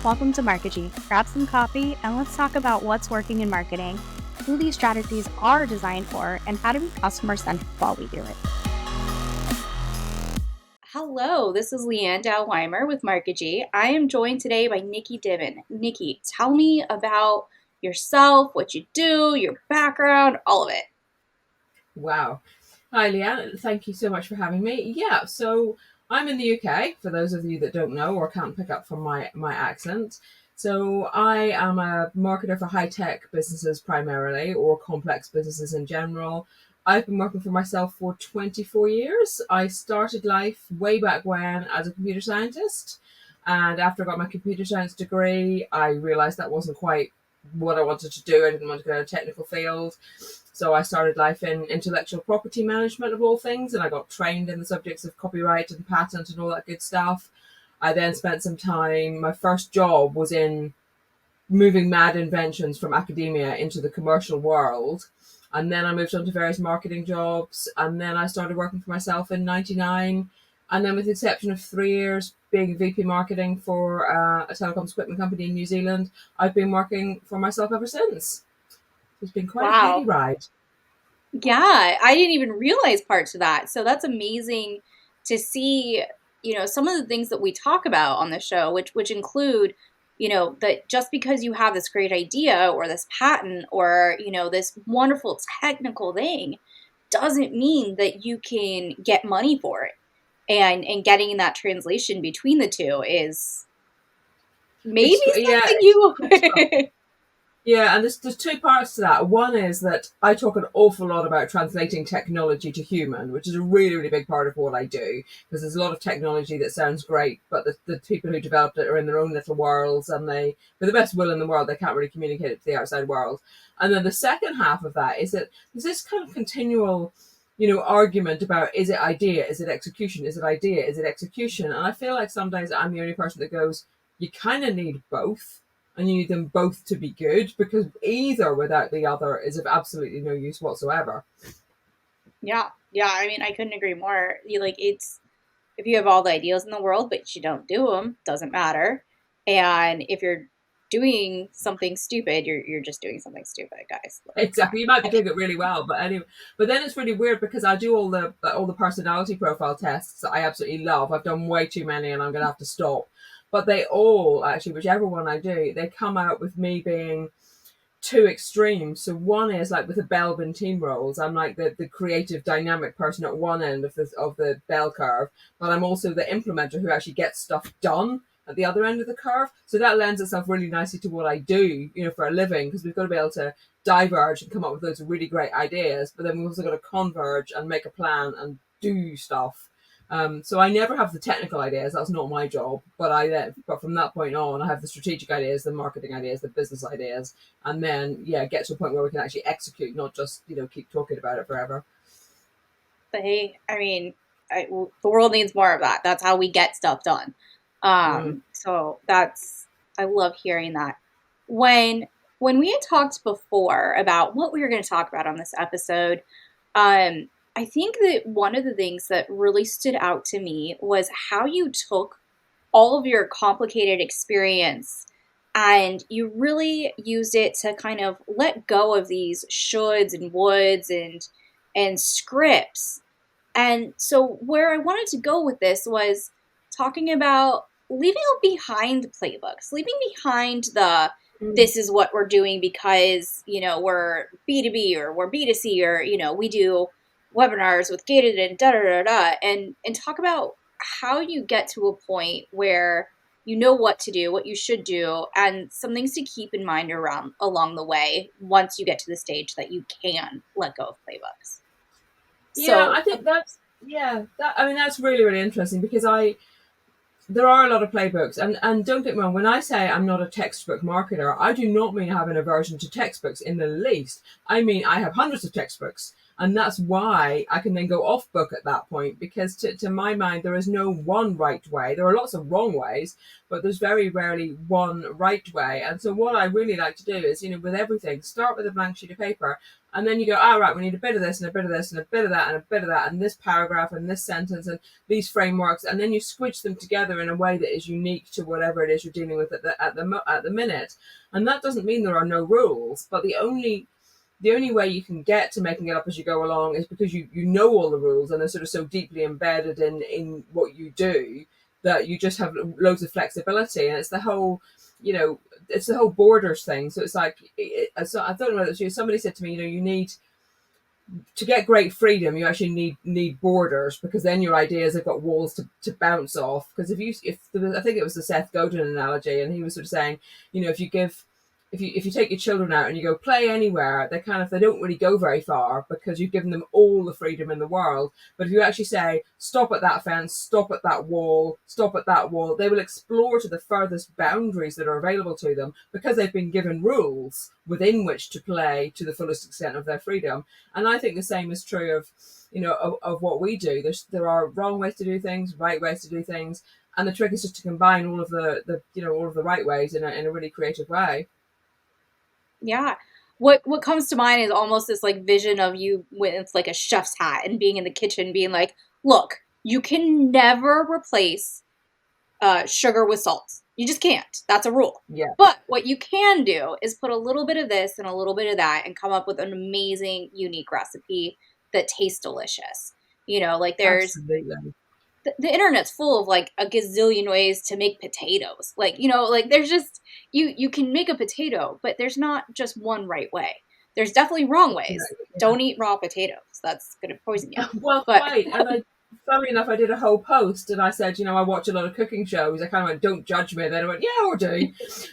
Welcome to Marketing. Grab some coffee and let's talk about what's working in marketing, who these strategies are designed for, and how to be customer-centric while we do it. Hello, this is Leanne Dow-Weimer with Marketing. I am joined today by Nicky Dibben. Nicky, tell me about yourself, what you do, your background, all of it. Wow. Hi, Leanne. Thank you so much for having me. Yeah, so I'm in the UK, for those of you that don't know or can't pick up from my accent. So I am a marketer for high-tech businesses primarily, or complex businesses in general. I've been working for myself for 24 years. I started life way back when as a computer scientist. And after I got my computer science degree, I realized that wasn't quite what I wanted to do. I didn't want to go in a technical field. So I started life in intellectual property management of all things, and I got trained in the subjects of copyright and patent and all that good stuff. I then spent some time, my first job was in moving mad inventions from academia into the commercial world. And then I moved on to various marketing jobs. And then I started working for myself in 99. And then with the exception of 3 years being VP marketing for a telecoms equipment company in New Zealand, I've been working for myself ever since. It's been quite a heady Wow. ride. Yeah, I didn't even realize parts of that. So that's amazing to see, some of the things that we talk about on the show, which include, that just because you have this great idea or this patent or, this wonderful technical thing doesn't mean that you can get money for it. And getting that translation between the two is maybe Yeah, something it's you tough. Yeah, and there's two parts to that. One is that I talk an awful lot about translating technology to human, which is a really, really big part of what I do, because there's a lot of technology that sounds great, but the people who developed it are in their own little worlds, and they, with the best will in the world, they can't really communicate it to the outside world. And then the second half of that is that there's this kind of continual, argument about, is it idea, is it execution, is it idea, is it execution? And I feel like sometimes I'm the only person that goes, you kind of need both, and you need them both to be good, because either without the other is of absolutely no use whatsoever. Yeah, yeah. I mean, I couldn't agree more. It's if you have all the ideas in the world, but you don't do them, doesn't matter. And if you're doing something stupid, you're just doing something stupid, guys. Exactly, you might be doing it really well, but anyway. But then it's really weird because I do all the personality profile tests that I absolutely love. I've done way too many, and I'm going to have to stop. But they all actually, whichever one I do, they come out with me being two extremes. So one is like with the Belbin team roles, I'm like the creative, dynamic person at one end of the bell curve, but I'm also the implementer who actually gets stuff done at the other end of the curve. So that lends itself really nicely to what I do, for a living, because we've got to be able to diverge and come up with those really great ideas, but then we've also got to converge and make a plan and do stuff. So I never have the technical ideas. That's not my job. But from that point on, I have the strategic ideas, the marketing ideas, the business ideas, and then get to a point where we can actually execute, not just keep talking about it forever. But hey, I mean, the world needs more of that. That's how we get stuff done. Mm. So I love hearing that. When when we had talked before about what we were going to talk about on this episode, I think that one of the things that really stood out to me was how you took all of your complicated experience and you really used it to kind of let go of these shoulds and woulds and scripts. And so where I wanted to go with this was talking about leaving behind playbooks, leaving behind the Mm. this is what we're doing because, we're B2B or we're B2C or, we do webinars with gated and da da da da and talk about how you get to a point where you know what to do, what you should do, and some things to keep in mind around along the way once you get to the stage that you can let go of playbooks. Yeah, So I think that's really, really interesting, because there are a lot of playbooks, and don't get me wrong, when I say I'm not a textbook marketer, I do not mean I have an aversion to textbooks in the least. I mean I have hundreds of textbooks, And that's why I can then go off book at that point, because to my mind, there is no one right way. There are lots of wrong ways, but there's very rarely one right way. And so what I really like to do is, with everything, start with a blank sheet of paper, and then you go, all right, we need a bit of this and a bit of this and a bit of that and a bit of that and this paragraph and this sentence and these frameworks, and then you squidge them together in a way that is unique to whatever it is you're dealing with at the minute. And that doesn't mean there are no rules, but the only way you can get to making it up as you go along is because you know all the rules, and they're sort of so deeply embedded in what you do that you just have loads of flexibility. And it's the whole borders thing. So it's like, so I don't know whether it's you. Somebody said to me, you need to get great freedom. You actually need borders, because then your ideas have got walls to bounce off. Because I think it was the Seth Godin analogy, and he was sort of saying, if you take your children out and you go play anywhere, they don't really go very far, because you've given them all the freedom in the world. But if you actually say, stop at that fence, stop at that wall, stop at that wall, they will explore to the furthest boundaries that are available to them, because they've been given rules within which to play to the fullest extent of their freedom. And I think the same is true of what we do. There are wrong ways to do things, right ways to do things, and the trick is just to combine all of the right ways in a really creative way. Yeah. What comes to mind is almost this like vision of you with like a chef's hat and being in the kitchen being like, look, you can never replace sugar with salt. You just can't. That's a rule. Yeah, But what you can do is put a little bit of this and a little bit of that and come up with an amazing, unique recipe that tastes delicious. Like absolutely. the internet's full of like a gazillion ways to make potatoes. Like there's just you can make a potato, but there's not just one right way. There's definitely wrong ways. Yeah. Don't eat raw potatoes. That's gonna poison you. Well, But quite. And funnily enough, I did a whole post, and I said, I watch a lot of cooking shows. I kind of went, don't judge me. And then I went, yeah, or do.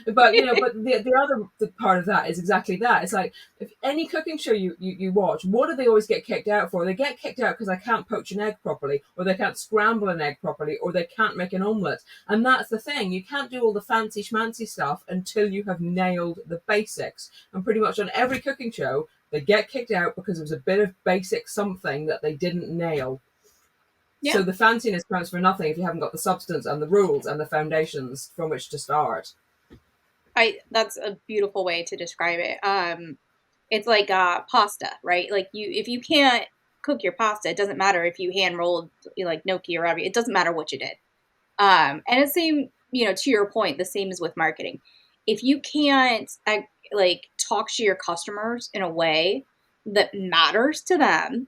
But, but the other part of that is exactly that. It's like, if any cooking show you watch, what do they always get kicked out for? They get kicked out because they can't poach an egg properly, or they can't scramble an egg properly, or they can't make an omelette. And that's the thing. You can't do all the fancy schmancy stuff until you have nailed the basics. And pretty much on every cooking show, they get kicked out because it was a bit of basic something that they didn't nail. yeah, So the fanciness counts for nothing if you haven't got the substance and the rules and the foundations from which to start. that's a beautiful way to describe it. It's like pasta, right? Like if you can't cook your pasta, it doesn't matter if you hand rolled like gnocchi or ravi. It doesn't matter what you did. And it's same, to your point, the same is with marketing. If you can't like talk to your customers in a way that matters to them,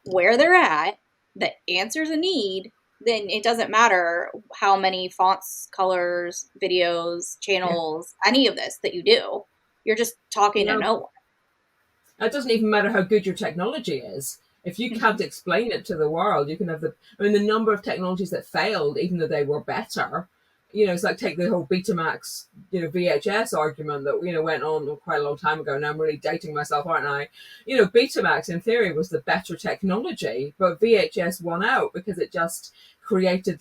where they're at, that answers a need, then it doesn't matter how many fonts, colors, videos, Yeah. channels, any of this that you do. You're just talking to No, no it doesn't even matter how good your technology is. If you one. can't explain it to the world, you can have the number of technologies that failed, even though they were better. It's like take the whole Betamax, VHS argument that, went on quite a long time ago. Now I'm really dating myself, aren't I? Betamax in theory was the better technology, but VHS won out because it just created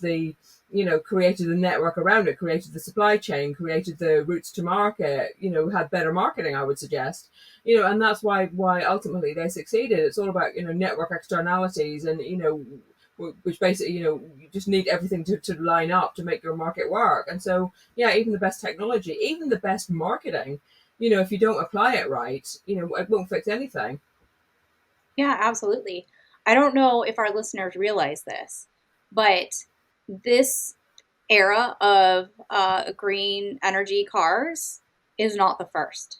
created the network around it, created the supply chain, created the routes to market, had better marketing, I would suggest. And that's why ultimately they succeeded. It's all about, network externalities and, which basically, you just need everything to line up to make your market work. And so, yeah, even the best technology, even the best marketing, if you don't apply it right, it won't fix anything. Yeah, absolutely. I don't know if our listeners realize this, but this era of green energy cars is not the first.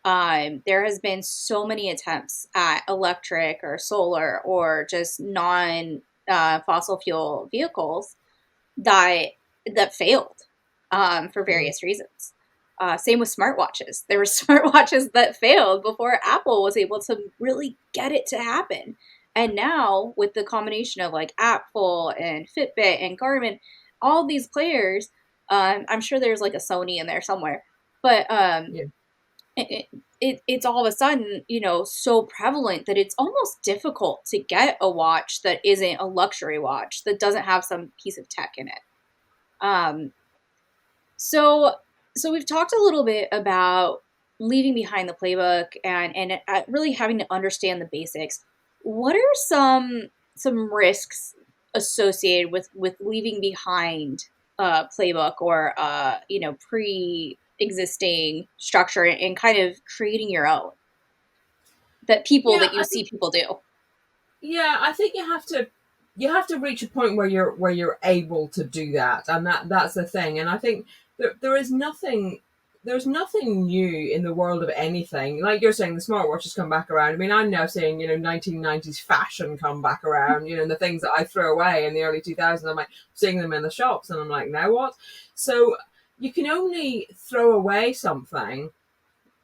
There has been so many attempts at electric or solar or just non fossil fuel vehicles that failed for Mm. various reasons. Same with smartwatches. There were smartwatches that failed before Apple was able to really get it to happen. And now, with the combination of like Apple and Fitbit and Garmin, all these players, I'm sure there's like a Sony in there somewhere, but Yeah. it's all of a sudden, so prevalent that it's almost difficult to get a watch that isn't a luxury watch that doesn't have some piece of tech in it. Um, so, so we've talked a little bit about leaving behind the playbook and really having to understand the basics. what are some risks associated with leaving behind a playbook or pre-existing structure and kind of creating your own that you I see think people do? I think you have to reach a point where you're able to do that, and that's the thing. And I think there's nothing new in the world of anything. Like you're saying, the smartwatches come back around. I mean, I'm now seeing 1990s fashion come back around. And the things that I threw away in the early 2000s, I'm like seeing them in the shops, and I'm like, now what? So you can only throw away something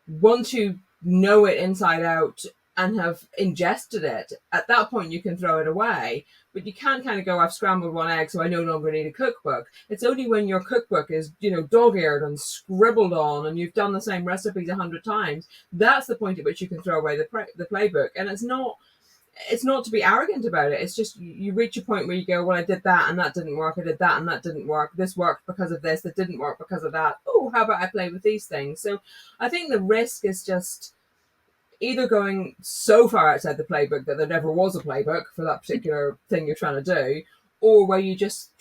once you know it inside out and have ingested it. At that point you can throw it away, but you can't kind of go, I've scrambled one egg so I no longer need a cookbook. It's only when your cookbook is dog-eared and scribbled on and you've done the same recipes 100 times, that's the point at which you can throw away the playbook. And it's not to be arrogant about it. It's just you reach a point where you go, well, I did that and that didn't work. I did that and that didn't work. This worked because of this. That didn't work because of that. Oh, how about I play with these things? So I think the risk is just either going so far outside the playbook that there never was a playbook for that particular thing you're trying to do, or where you just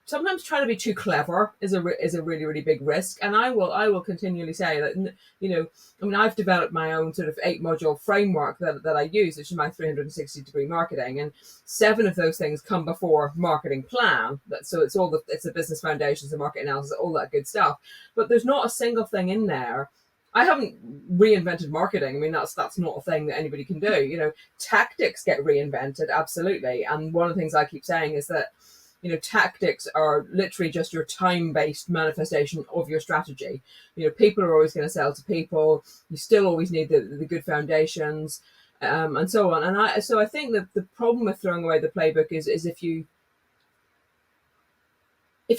sometimes trying to be too clever is a really really big risk. And I will continually say that I mean, I've developed my own sort of 8 module framework that I use, which is my 360-degree marketing, and 7 of those things come before marketing plan. So it's the business foundations, the market analysis, all that good stuff. But there's not a single thing in there. I haven't reinvented marketing. I mean, that's not a thing that anybody can do. Tactics get reinvented, absolutely. And one of the things I keep saying is that, tactics are literally just your time-based manifestation of your strategy. People are always going to sell to people. You still always need the good foundations, and so on. And I think that the problem with throwing away the playbook is if you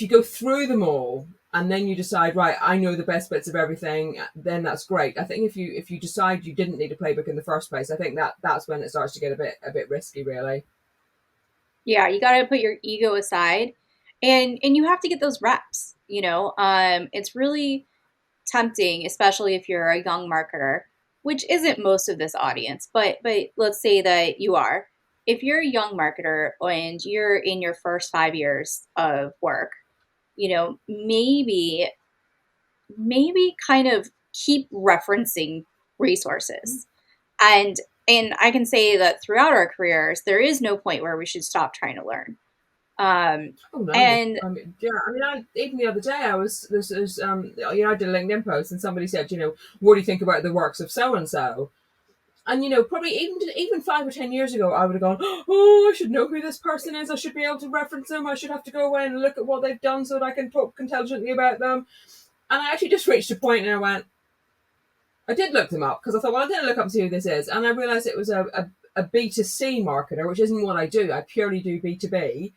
go through them all and then you decide, right, I know the best bits of everything, then that's great. I think if you decide you didn't need a playbook in the first place, I think that's when it starts to get a bit risky, really. Yeah, you got to put your ego aside, and you have to get those reps. It's really tempting, especially if you're a young marketer, which isn't most of this audience, but let's say that you are. If you're a young marketer and you're in your first 5 years of work, maybe kind of keep referencing resources. And and I can say that throughout our careers, there is no point where we should stop trying to learn. Um, Oh no! and I mean, yeah. I mean, even the other day, I was this I did a LinkedIn post, and somebody said, what do you think about the works of so and so? And probably even 5 or 10 years ago, I would have gone, oh, I should know who this person is. I should be able to reference them. I should have to go away and look at what they've done so that I can talk intelligently about them. And I actually just reached a point and I went, I did look them up because I thought, well, I didn't look up to see who this is. And I realized it was a B2C marketer, which isn't what I do. I purely do B2B.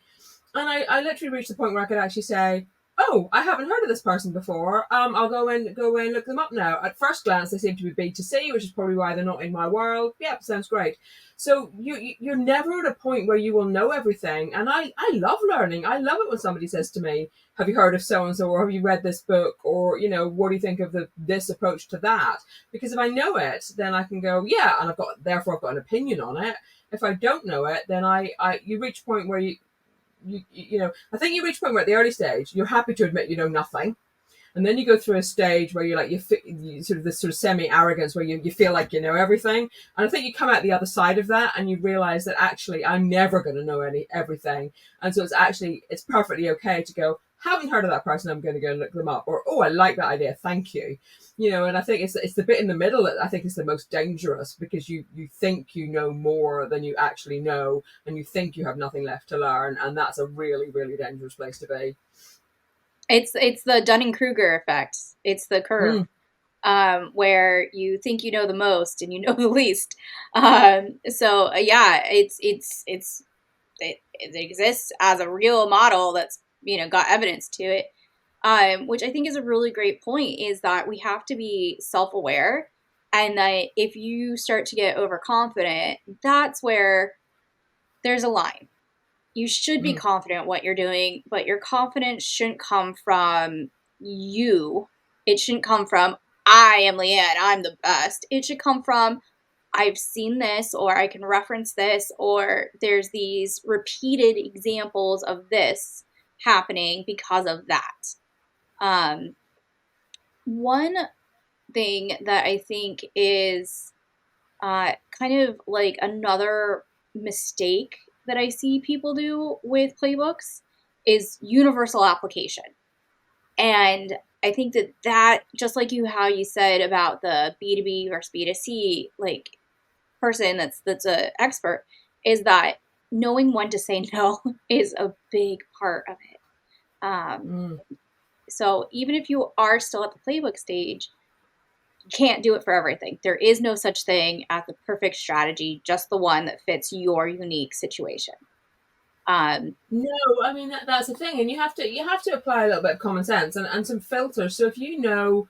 And I literally reached the point where I could actually say, oh, I haven't heard of this person before. I'll go away and look them up now. At first glance, they seem to be B2C, which is probably why they're not in my world. Yep, sounds great. So you're never at a point where you will know everything. And I love learning. I love it when somebody says to me, have you heard of so-and-so, or have you read this book, or, what do you think of this approach to that? Because if I know it, then I can go, yeah, and therefore I've got an opinion on it. If I don't know it, then you reach a point where I think you reach a point where at the early stage, you're happy to admit you know nothing. And then you go through a stage where you're like, you sort of this sort of semi-arrogance where you feel like you know everything. And I think you come out the other side of that and you realize that actually I'm never going to know everything. And so it's perfectly okay to go, haven't heard of that person, I'm going to go and look them up. Or, oh, I like that idea, thank you. And I think it's the bit in the middle that I think is the most dangerous, because you think you know more than you actually know, and you think you have nothing left to learn. And that's a really, really dangerous place to be. it's the Dunning-Kruger effect. It's the curve, Mm, where you think you know the most and you know the least. So yeah, it exists as a real model that's got evidence to it. Which I think is a really great point, is that we have to be self-aware, and that if you start to get overconfident, that's where there's a line. You should be mm, confident what you're doing, but your confidence shouldn't come from you. It shouldn't come from, I am Leanne, I'm the best. It should come from, I've seen this, or I can reference this, or there's these repeated examples of this happening because of that. Um, One thing that I think is kind of like another mistake that I see people do with playbooks is universal application. And I think that just like how you said about the B2B versus B2C, like person that's a expert, is that knowing when to say no is a big part of it. Um, Mm. so even if you are still at the playbook stage, you can't do it for everything. There is no such thing as the perfect strategy, just the one that fits your unique situation. Um, No, I mean that's the thing, and you have to apply a little bit of common sense and some filters. So if you know,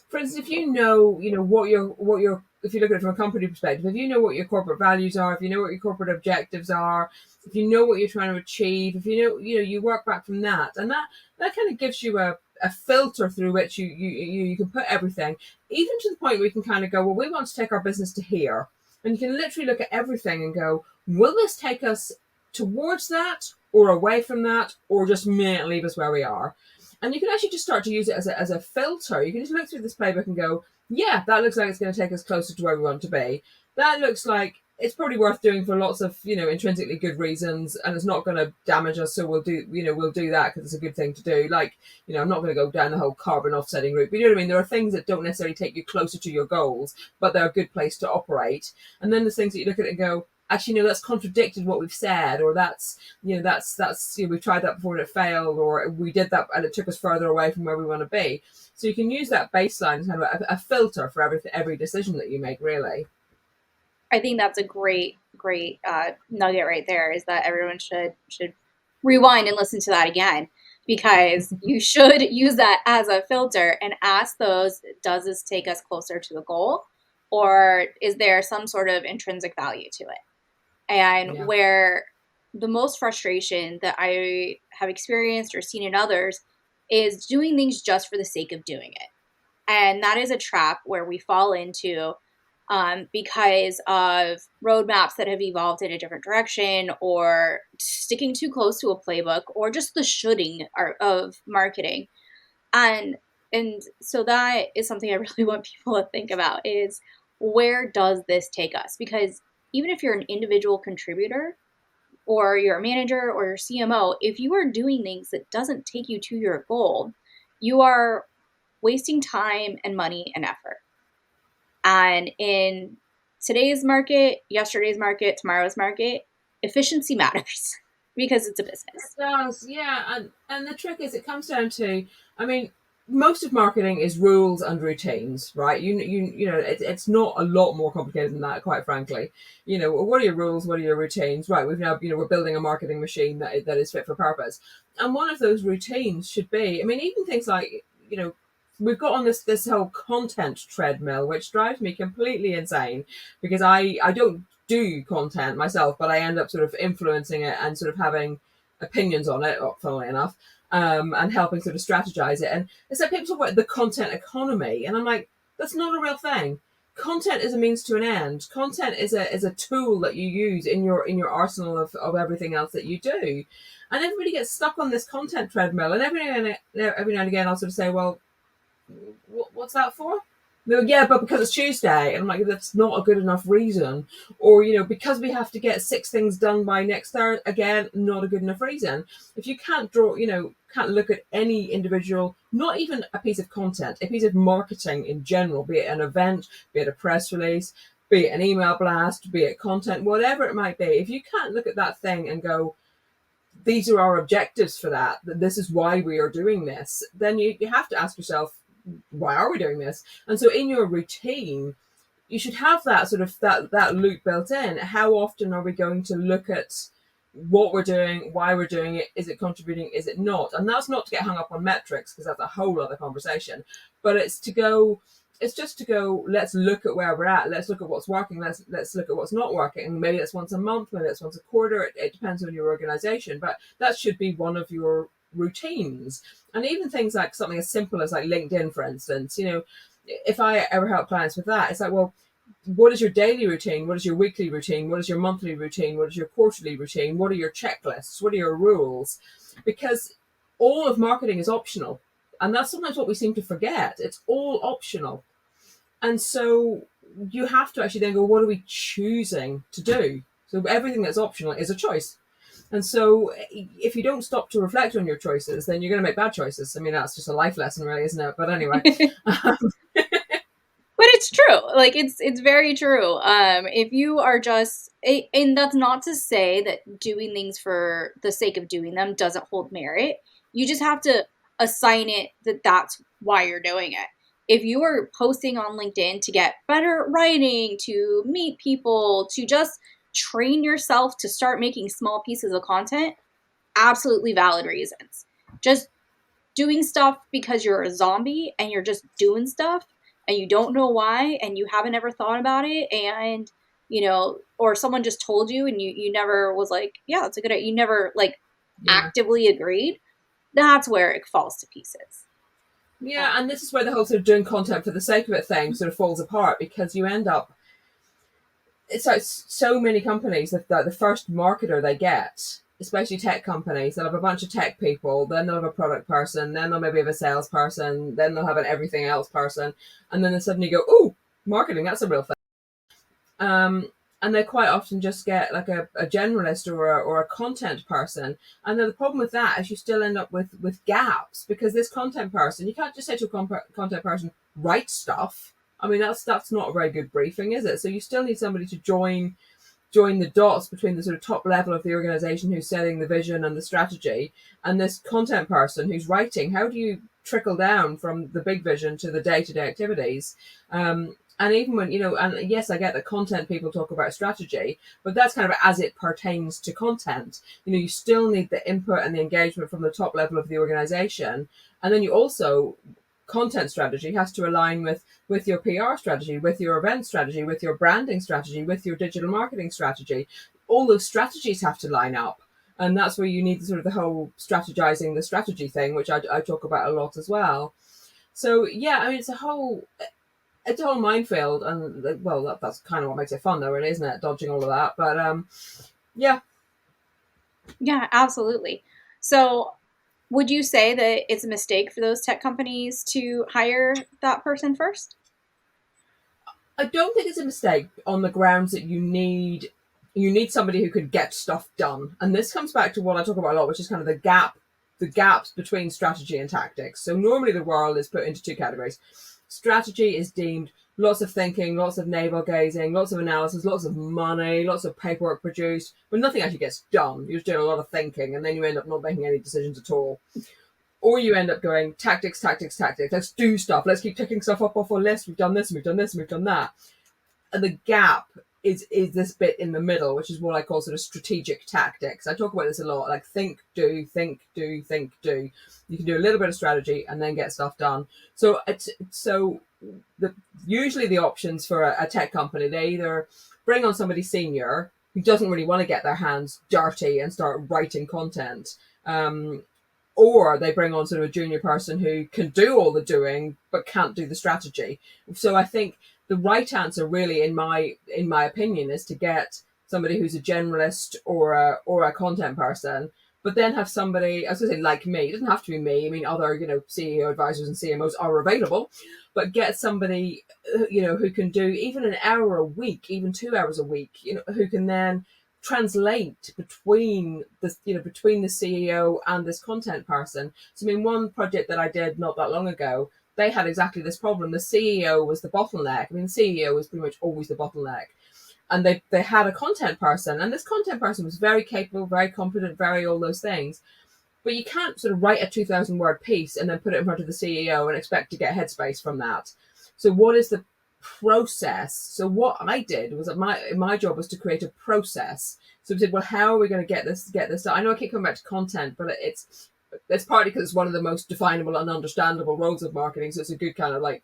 for instance, if you know what your if you look at it from a company perspective, if you know what your corporate values are, if you know what your corporate objectives are, if you know what you're trying to achieve, if you know you work back from that, and that kind of gives you a filter through which you can put everything, even to the point where you can kind of go, well, we want to take our business to here, and you can literally look at everything and go, will this take us towards that or away from that, or just leave us where we are? And you can actually just start to use it as a filter. You can just look through this playbook and go, yeah, that looks like it's going to take us closer to where we want to be. That looks like it's probably worth doing for lots of, intrinsically good reasons, and it's not going to damage us. So we'll do that because it's a good thing to do. Like, I'm not going to go down the whole carbon offsetting route. But you know what I mean? There are things that don't necessarily take you closer to your goals, but they're a good place to operate. And then there's things that you look at it and go, actually, no, that's contradicted what we've said, or that's we've tried that before and it failed, or we did that and it took us further away from where we want to be. So you can use that baseline as kind of a filter for every decision that you make, really. I think that's a great nugget right there. Is that everyone should rewind and listen to that again, because you should use that as a filter and ask those: does this take us closer to the goal, or is there some sort of intrinsic value to it? And Yeah. where the most frustration that I have experienced or seen in others is doing things just for the sake of doing it. And that is a trap where we fall into, because of roadmaps that have evolved in a different direction, or sticking too close to a playbook, or just the shoulding of marketing. And so that is something I really want people to think about: is where does this take us? Because even if you're an individual contributor, or you're a manager, or your CMO, if you are doing things that doesn't take you to your goal, you are wasting time and money and effort. And in today's market, yesterday's market, tomorrow's market, efficiency matters because it's a It business. does, yeah, and the trick is, it comes down to, I mean, most of marketing is rules and routines, right? It's not a lot more complicated than that, quite frankly. What are your rules? What are your routines? Right, we're building a marketing machine that is fit for purpose, and one of those routines should be, I mean, even things like, we've got on this whole content treadmill, which drives me completely insane, because I don't do content myself, but I end up sort of influencing it and sort of having opinions on it, funnily enough, and helping sort of strategize it. And it's like people talk about the content economy, and I'm like, that's not a real thing. Content is a means to an end. Content is a tool that you use in your arsenal of everything else that you do. And everybody gets stuck on this content treadmill. And every now and again, I'll sort of say, well, what's that for? No, yeah, but because it's Tuesday. And I'm like, that's not a good enough reason. Or, because we have to get 6 things done by next Thursday, again, not a good enough reason. If you can't can't look at any individual, not even a piece of content, a piece of marketing in general, be it an event, be it a press release, be it an email blast, be it content, whatever it might be, if you can't look at that thing and go, these are our objectives for that, this is why we are doing this, then you have to ask yourself, why are we doing this? And so in your routine, you should have that sort of that loop built in. How often are we going to look at what we're doing, why we're doing it, is it contributing, is it not? And that's not to get hung up on metrics, because that's a whole other conversation, but it's just to go, let's look at where we're at, let's look at what's working, let's look at what's not working. Maybe it's once a month, maybe it's once a quarter, it depends on your organization, but that should be one of your routines. And even things like something as simple as like LinkedIn, for instance, if I ever help clients with that, it's like, well, what is your daily routine? What is your weekly routine? What is your monthly routine? What is your quarterly routine? What are your checklists? What are your rules? Because all of marketing is optional. And that's sometimes what we seem to forget. It's all optional. And so you have to actually then go, what are we choosing to do? So everything that's optional is a choice. And so if you don't stop to reflect on your choices, then you're going to make bad choices. I mean, that's just a life lesson, really, isn't it? But anyway. But it's true. Like it's very true. If you are just, and that's not to say that doing things for the sake of doing them doesn't hold merit. You just have to assign it that that's why you're doing it. If you are posting on LinkedIn to get better writing, to meet people, to just train yourself to start making small pieces of content, absolutely valid reasons. Just doing stuff because you're a zombie and you're just doing stuff and you don't know why and you haven't ever thought about it, and or someone just told you and you never was like, yeah, that's a good idea. You never like Yeah. actively agreed. That's where it falls to pieces. Yeah, and this is where the whole sort of doing content for the sake of it thing sort of falls apart, because you end up, it's like so many companies that the first marketer they get, especially tech companies, they'll have a bunch of tech people, then they'll have a product person, then they'll maybe have a salesperson, then they'll have an everything else person, and then they suddenly go, oh, marketing, that's a real thing. And they quite often just get like a generalist or a content person. And then the problem with that is you still end up with gaps, because this content person, you can't just say to a content person, write stuff. I mean, that's not a very good briefing, is it? So you still need somebody to join the dots between the sort of top level of the organization who's setting the vision and the strategy and this content person who's writing. How do you trickle down from the big vision to the day-to-day activities? And even when, and yes, I get that content people talk about strategy, but that's kind of as it pertains to content. You still need the input and the engagement from the top level of the organization. And then you also, content strategy has to align with your PR strategy, with your event strategy, with your branding strategy, with your digital marketing strategy. All those strategies have to line up. And that's where you need sort of the whole strategizing the strategy thing, which I talk about a lot as well. So yeah, I mean, it's a whole minefield, and well, that's kind of what makes it fun, though, really, isn't it? Dodging all of that, but yeah. Yeah, absolutely. So, would you say that it's a mistake for those tech companies to hire that person first? I don't think it's a mistake on the grounds that you need somebody who can get stuff done, and this comes back to what I talk about a lot, which is kind of the gaps between strategy and tactics. So normally the world is put into two categories. Strategy is deemed lots of thinking, lots of navel gazing, lots of analysis, lots of money, lots of paperwork produced, but nothing actually gets done. You're just doing a lot of thinking, and then you end up not making any decisions at all. Or you end up going tactics, tactics, tactics. Let's do stuff. Let's keep ticking stuff off our list. We've done this, and we've done this, and we've done that. And the gap is this bit in the middle, which is what I call sort of strategic tactics. I talk about this a lot, like think, do, think, do, think, do. You can do a little bit of strategy and then get stuff done. So usually the options for a tech company, they either bring on somebody senior who doesn't really want to get their hands dirty and start writing content, or they bring on sort of a junior person who can do all the doing but can't do the strategy. So I think the right answer, really, in my opinion, is to get somebody who's a generalist or a content person, but then have somebody, I was going to say like me, it doesn't have to be me. I mean, other CEO advisors and CMOs are available, but get somebody who can do even an hour a week, even 2 hours a week, who can then translate between the CEO and this content person. So I mean, one project that I did not that long ago, they had exactly this problem. The CEO was the bottleneck. I mean, the CEO was pretty much always the bottleneck. And they had a content person, and this content person was very capable, very competent, very all those things. But you can't sort of write a 2,000 word piece and then put it in front of the CEO and expect to get headspace from that. So what is the process? So what I did was that my job was to create a process. So we said, well, how are we going to get this done? I know I keep coming back to content, but it's partly because it's one of the most definable and understandable roles of marketing. So it's a good kind of like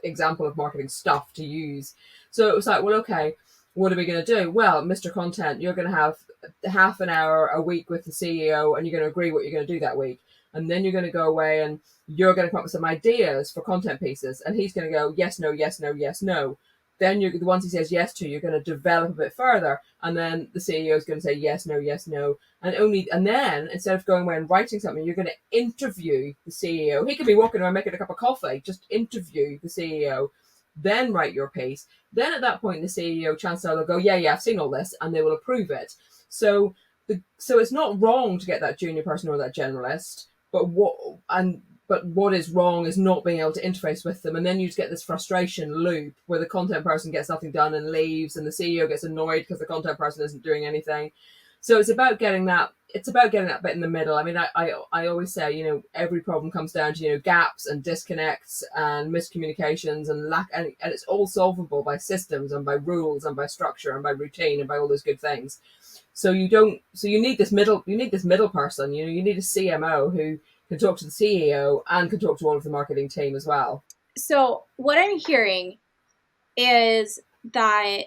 example of marketing stuff to use. So it was like, well, okay, what are we going to do? Well, Mr. Content, you're going to have half an hour a week with the CEO, and you're going to agree what you're going to do that week. And then you're going to go away and you're going to come up with some ideas for content pieces. And he's going to go, yes, no, yes, no, yes, no. then you're the ones he says yes to, you're going to develop a bit further, and then the CEO is going to say yes, no, and then instead of going away and writing something, you're going to interview the CEO. He could be walking around making a cup of coffee. Just interview the CEO, then write your piece. Then at that point, the CEO chancellor will go, yeah, I've seen all this, and they will approve it. So it's not wrong to get that junior person or that generalist, but what is wrong is not being able to interface with them, and then you just get this frustration loop where the content person gets nothing done and leaves, and the CEO gets annoyed because the content person isn't doing anything. So it's about getting that. It's about getting that bit in the middle. I mean, I always say, every problem comes down to gaps and disconnects and miscommunications and lack, and it's all solvable by systems and by rules and by structure and by routine and by all those good things. So you need this middle person. You need a CMO who can talk to the CEO and can talk to all of the marketing team as well. So what I'm hearing is that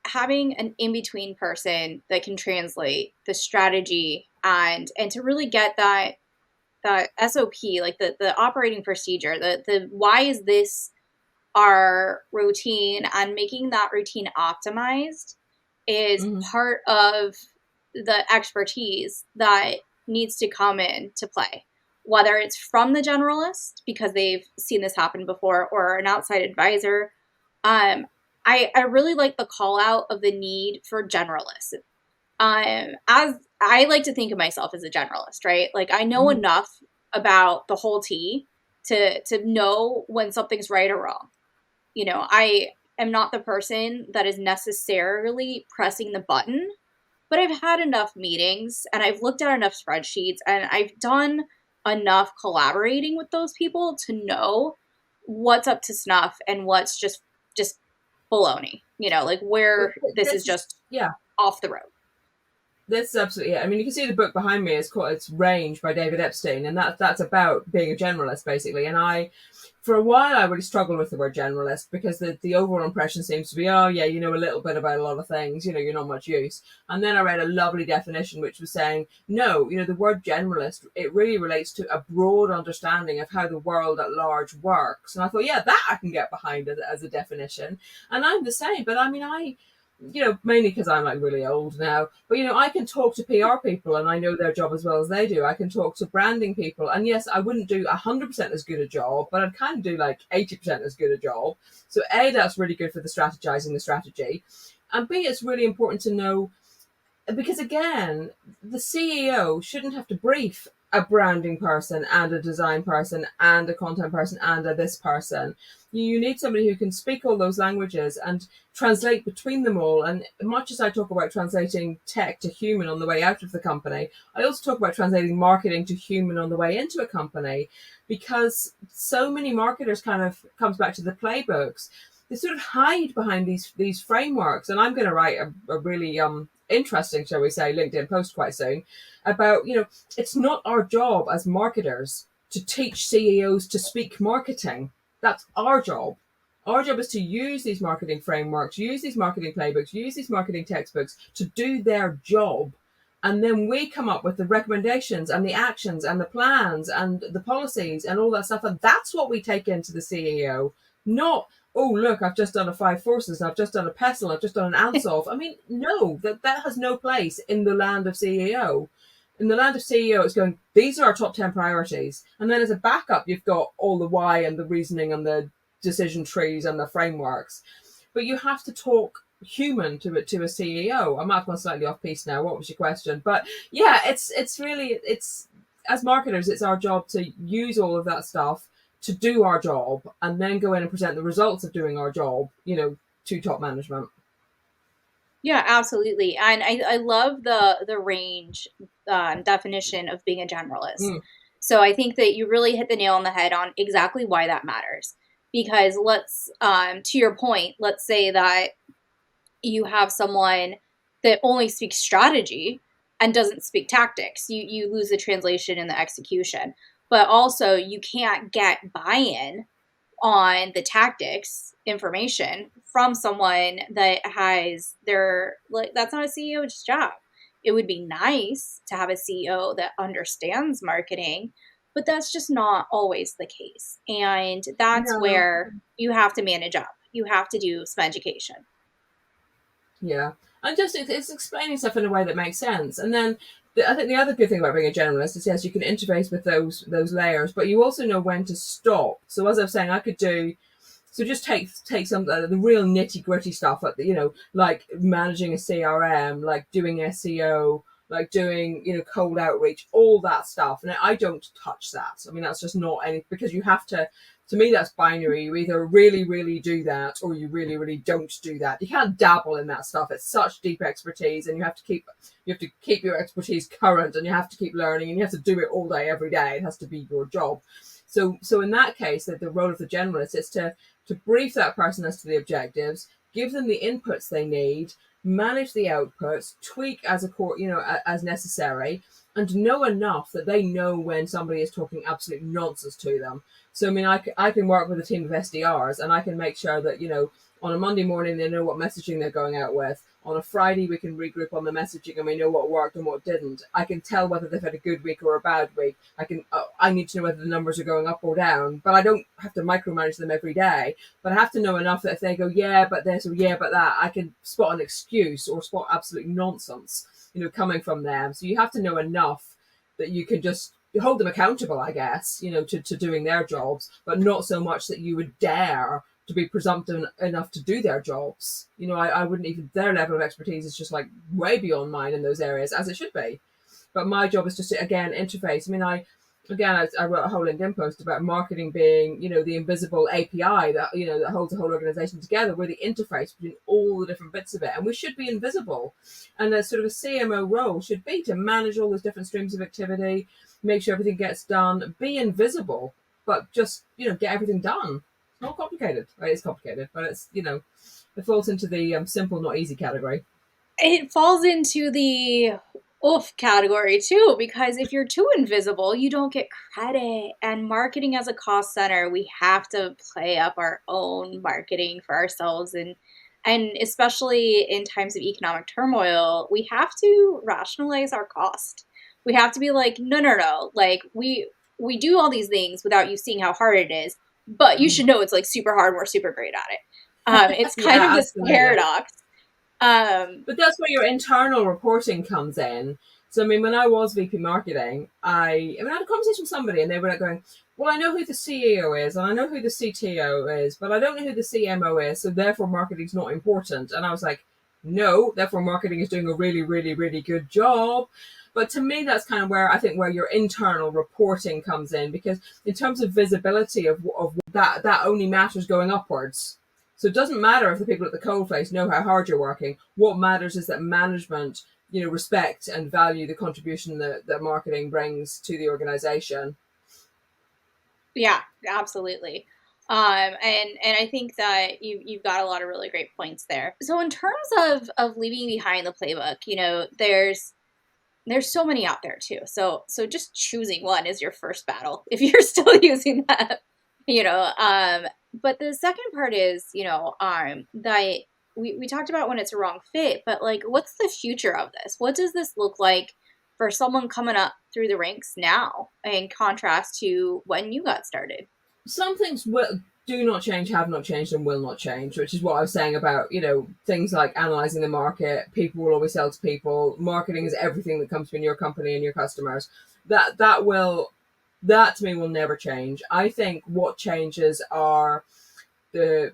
having an in-between person that can translate the strategy and to really get that SOP, like the operating procedure, the why is this our routine, and making that routine optimized is Mm-hmm. part of the expertise that needs to come into play, whether it's from the generalist because they've seen this happen before or an outside advisor. I really like the call out of the need for generalists. As I like to think of myself as a generalist, right? Like I know Mm-hmm. enough about the whole tea to know when something's right or wrong. I am not the person that is necessarily pressing the button, but I've had enough meetings and I've looked at enough spreadsheets and I've done enough collaborating with those people to know what's up to snuff and what's just baloney, like where this is This is just yeah. off the road. This is absolutely it. I mean, you can see the book behind me. It's Range by David Epstein, and that's about being a generalist basically. And for a while, I really struggled with the word generalist because the overall impression seems to be, oh yeah, you know a little bit about a lot of things. You're not much use. And then I read a lovely definition which was saying, no, the word generalist, it really relates to a broad understanding of how the world at large works. And I thought, yeah, that I can get behind as a definition. And I'm the same, but I mean, mainly because I'm like really old now, but I can talk to PR people and I know their job as well as they do. I can talk to branding people, and yes, I wouldn't do 100% as good a job, but I'd kind of do like 80% as good a job. So A, that's really good for the strategizing the strategy, and B, it's really important to know, because again, the CEO shouldn't have to brief a branding person and a design person and a content person and a this person. You need somebody who can speak all those languages and translate between them all. And much as I talk about translating tech to human on the way out of the company, I also talk about translating marketing to human on the way into a company, because so many marketers kind of comes back to the playbooks. They sort of hide behind these frameworks. And I'm going to write a really interesting, shall we say, LinkedIn post quite soon about, it's not our job as marketers to teach CEOs to speak marketing. That's our job. Our job is to use these marketing frameworks, use these marketing playbooks, use these marketing textbooks to do their job. And then we come up with the recommendations and the actions and the plans and the policies and all that stuff. And that's what we take into the CEO, not, oh, look, I've just done a 5 forces, I've just done a pestle, I've just done an ounce off. I mean, no, that has no place in the land of CEO. In the land of CEO, it's going, these are our top 10 priorities. And then as a backup, you've got all the why and the reasoning and the decision trees and the frameworks. But you have to talk human to a CEO. I might have gone slightly off piece now. What was your question? But yeah, it's really, as marketers, it's our job to use all of that stuff to do our job and then go in and present the results of doing our job, to top management. Yeah, absolutely. And I love the range definition of being a generalist. Mm. So I think that you really hit the nail on the head on exactly why that matters. Because to your point, let's say that you have someone that only speaks strategy and doesn't speak tactics. You lose the translation and the execution. But also you can't get buy-in on the tactics information from someone that has that's not a CEO's job. It would be nice to have a CEO that understands marketing, but that's just not always the case. And that's No. where you have to manage up. you have to do some education. Yeah, and just it's explaining stuff in a way that makes sense. And then I think the other good thing about being a generalist is yes, you can interface with those layers, but you also know when to stop. So as I was saying, I could do so just take some the real nitty gritty stuff, like like managing a CRM, like doing SEO, like doing cold outreach, all that stuff. And I don't touch that. I mean, that's just not any because you have to. To me, that's binary. You either really, really do that, or you really, really don't do that. You can't dabble in that stuff. It's such deep expertise, and you have to keep your expertise current, and you have to keep learning, and you have to do it all day, every day. It has to be your job. So in that case, the role of the generalist is to brief that person as to the objectives, give them the inputs they need, manage the outputs, tweak as as necessary, and know enough that they know when somebody is talking absolute nonsense to them. So I mean, I can work with a team of SDRs, and I can make sure that on a Monday morning they know what messaging they're going out with. On a Friday we can regroup on the messaging, and we know what worked and what didn't. I can tell whether they've had a good week or a bad week. I need to know whether the numbers are going up or down, but I don't have to micromanage them every day. But I have to know enough that if they go yeah but this or yeah but that, I can spot an excuse or spot absolute nonsense coming from them. So you have to know enough that you can just hold them accountable, I guess, to doing their jobs, but not so much that you would dare to be presumptive enough to do their jobs. I wouldn't even, their level of expertise is just like way beyond mine in those areas, as it should be. But my job is just to, again, interface. I mean, I wrote a whole LinkedIn post about marketing being, the invisible API that holds the whole organization together. We're the interface between all the different bits of it, and we should be invisible. And a sort of a CMO role should be to manage all those different streams of activity, make sure everything gets done, be invisible, but just get everything done. It's not complicated. Well, it's complicated, but it's it falls into the simple, not easy category. It falls into the oof category too, because if you're too invisible, you don't get credit. And marketing as a cost center, we have to play up our own marketing for ourselves, and especially in times of economic turmoil, we have to rationalize our cost. We have to be like, no, no, no, like we do all these things without you seeing how hard it is, but you should know it's like super hard and we're super great at it. It's kind of Yeah, this absolutely. paradox. Um, But that's where your internal reporting comes in. So I mean, when I was VP marketing, I had a conversation with somebody, and they were like going, "Well, I know who the CEO is, and I know who the CTO is, but I don't know who the CMO is. So therefore, marketing's not important." And I was like, "No, therefore, marketing is doing a really, really, really good job." But to me, that's kind of where your internal reporting comes in, because in terms of visibility of that only matters going upwards. So it doesn't matter if the people at the coalface know how hard you're working. What matters is that management, respect and value the contribution that marketing brings to the organization. Yeah, absolutely. And I think that you've got a lot of really great points there. So in terms of leaving behind the playbook, there's so many out there too. So just choosing one is your first battle if you're still using that, you know. But the second part is, that we talked about when it's a wrong fit, but like, what's the future of this? What does this look like for someone coming up through the ranks now, in contrast to when you got started? Some things do not change, have not changed, and will not change, which is what I was saying about, things like analyzing the market. People will always sell to people. Marketing is everything that comes between your company and your customers. That to me will never change. I think what changes are the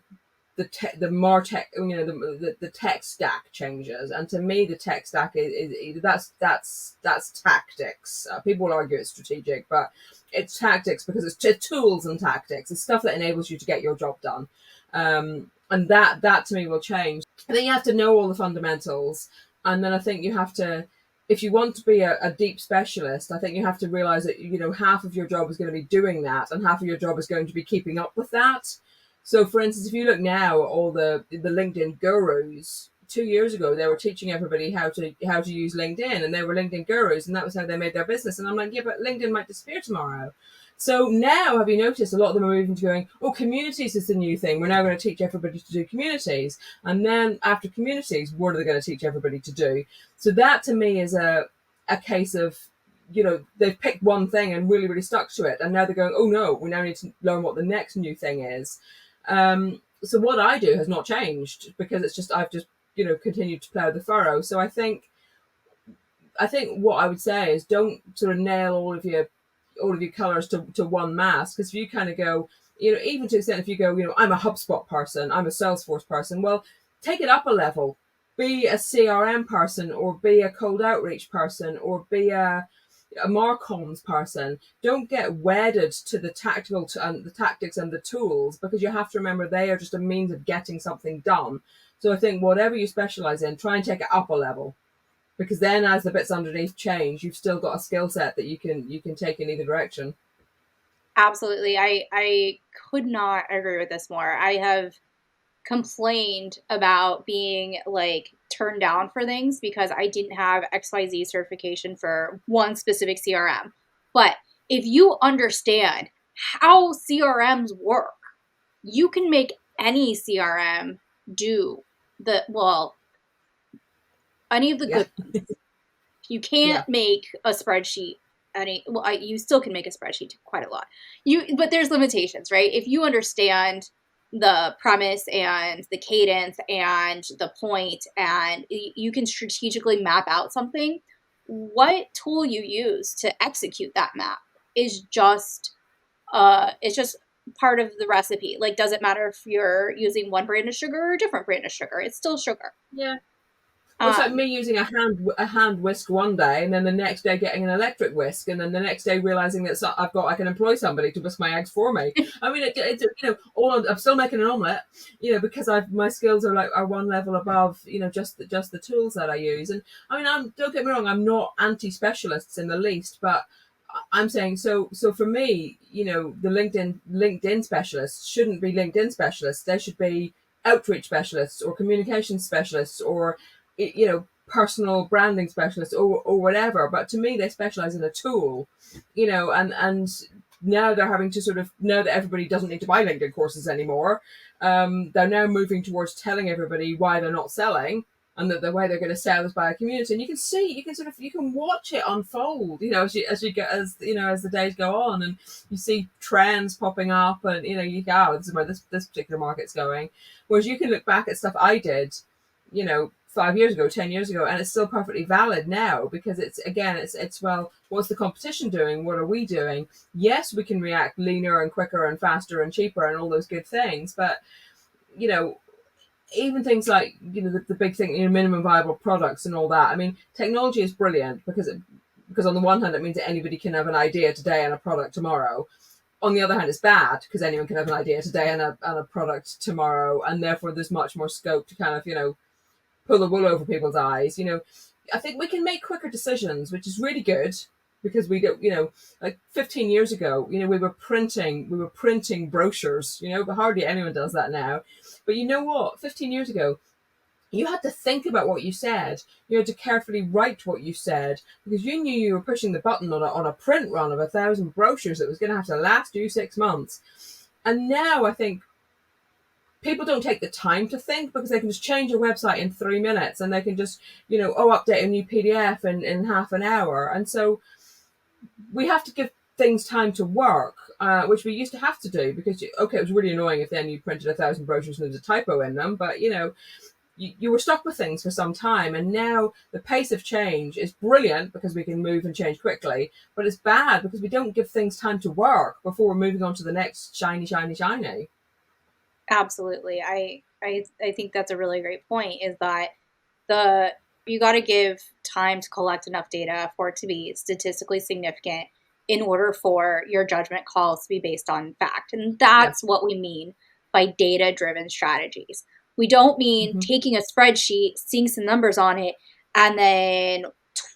the martech, the tech stack changes, and to me the tech stack is that's tactics. People will argue it's strategic, but it's tactics because it's tools and tactics. It's stuff that enables you to get your job done, and that to me will change. I think you have to know all the fundamentals, and then I think you have to, if you want to be a deep specialist, I think you have to realize that half of your job is going to be doing that, and half of your job is going to be keeping up with that. So, for instance, if you look now at all the LinkedIn gurus, 2 years ago they were teaching everybody how to use LinkedIn, and they were LinkedIn gurus, and that was how they made their business. And I'm like, yeah, but LinkedIn might disappear tomorrow. So now, have you noticed a lot of them are moving to going, oh, communities is the new thing. We're now going to teach everybody to do communities, and then after communities, what are they going to teach everybody to do? So that to me is a case of, they've picked one thing and really, really stuck to it, and now they're going, oh no, we now need to learn what the next new thing is. So what I do has not changed because it's just I've just continued to plow the furrow. So I think what I would say is don't sort of nail all of your colors to one mask, because if you kind of go, even to the extent if you go, I'm a HubSpot person, I'm a Salesforce person, well, take it up a level, be a CRM person, or be a cold outreach person, or be a Marcoms person. Don't get wedded to the and the tactics and the tools, because you have to remember they are just a means of getting something done. So I think whatever you specialize in, try and take it up a level, because then as the bits underneath change, you've still got a skill set that you can take in either direction. Absolutely. I could not agree with this more. I have complained about being like turned down for things because I didn't have XYZ certification for one specific CRM. But if you understand how CRMs work, you can make any CRM do any of the Yeah, good ones. You can't yeah, make a spreadsheet you still can make a spreadsheet quite a lot. But there's limitations, right? If you understand the premise and the cadence and the point, and you can strategically map out something, what tool you use to execute that map is just it's just part of the recipe. Like, does it matter if you're using one brand of sugar or a different brand of sugar? It's still sugar. yeah. Well, it's like Um, me using a hand whisk one day, and then the next day getting an electric whisk, and then the next day realizing that I can employ somebody to whisk my eggs for me. I mean, it's I'm still making an omelette, because my skills are one level above, just the tools that I use. And I mean, don't get me wrong, I'm not anti specialists in the least, but I'm saying, so for me, the LinkedIn specialists shouldn't be LinkedIn specialists. They should be outreach specialists or communication specialists, or personal branding specialists, or whatever. But to me, they specialize in a tool, and now they're having to sort of, now that everybody doesn't need to buy LinkedIn courses anymore, they're now moving towards telling everybody why they're not selling, and that the way they're going to sell is by a community. And you can watch it unfold, as the days go on, and you see trends popping up, and you go, oh, this is where this particular market's going. Whereas you can look back at stuff I did, 5 years ago, 10 years ago, and it's still perfectly valid now, because it's well, what's the competition doing? What are we doing? Yes, we can react leaner and quicker and faster and cheaper and all those good things, but you know even things like the big thing, minimum viable products and all that. I mean, technology is brilliant because on the one hand it means that anybody can have an idea today and a product tomorrow. On the other hand, it's bad because anyone can have an idea today and a product tomorrow, and therefore there's much more scope to kind of pull the wool over people's eyes. I think we can make quicker decisions, which is really good, because we don't, like 15 years ago, we were printing brochures, but hardly anyone does that now. But you know what? 15 years ago, you had to think about what you said. You had to carefully write what you said, because you knew you were pushing the button on a print run of 1,000 brochures that was going to have to last you 6 months. And now I think people don't take the time to think, because they can just change a website in 3 minutes, and they can just, update a new PDF in half an hour. And so we have to give things time to work, which we used to have to do, because, okay, it was really annoying if then you printed 1,000 brochures and there was a typo in them, but, you were stuck with things for some time. And now the pace of change is brilliant because we can move and change quickly, but it's bad because we don't give things time to work before we're moving on to the next shiny, shiny, shiny. Absolutely. I think that's a really great point, is that the you got to give time to collect enough data for it to be statistically significant in order for your judgment calls to be based on fact. And Yeah. that's what we mean by data driven strategies. We don't mean Mm-hmm. taking a spreadsheet, seeing some numbers on it, and then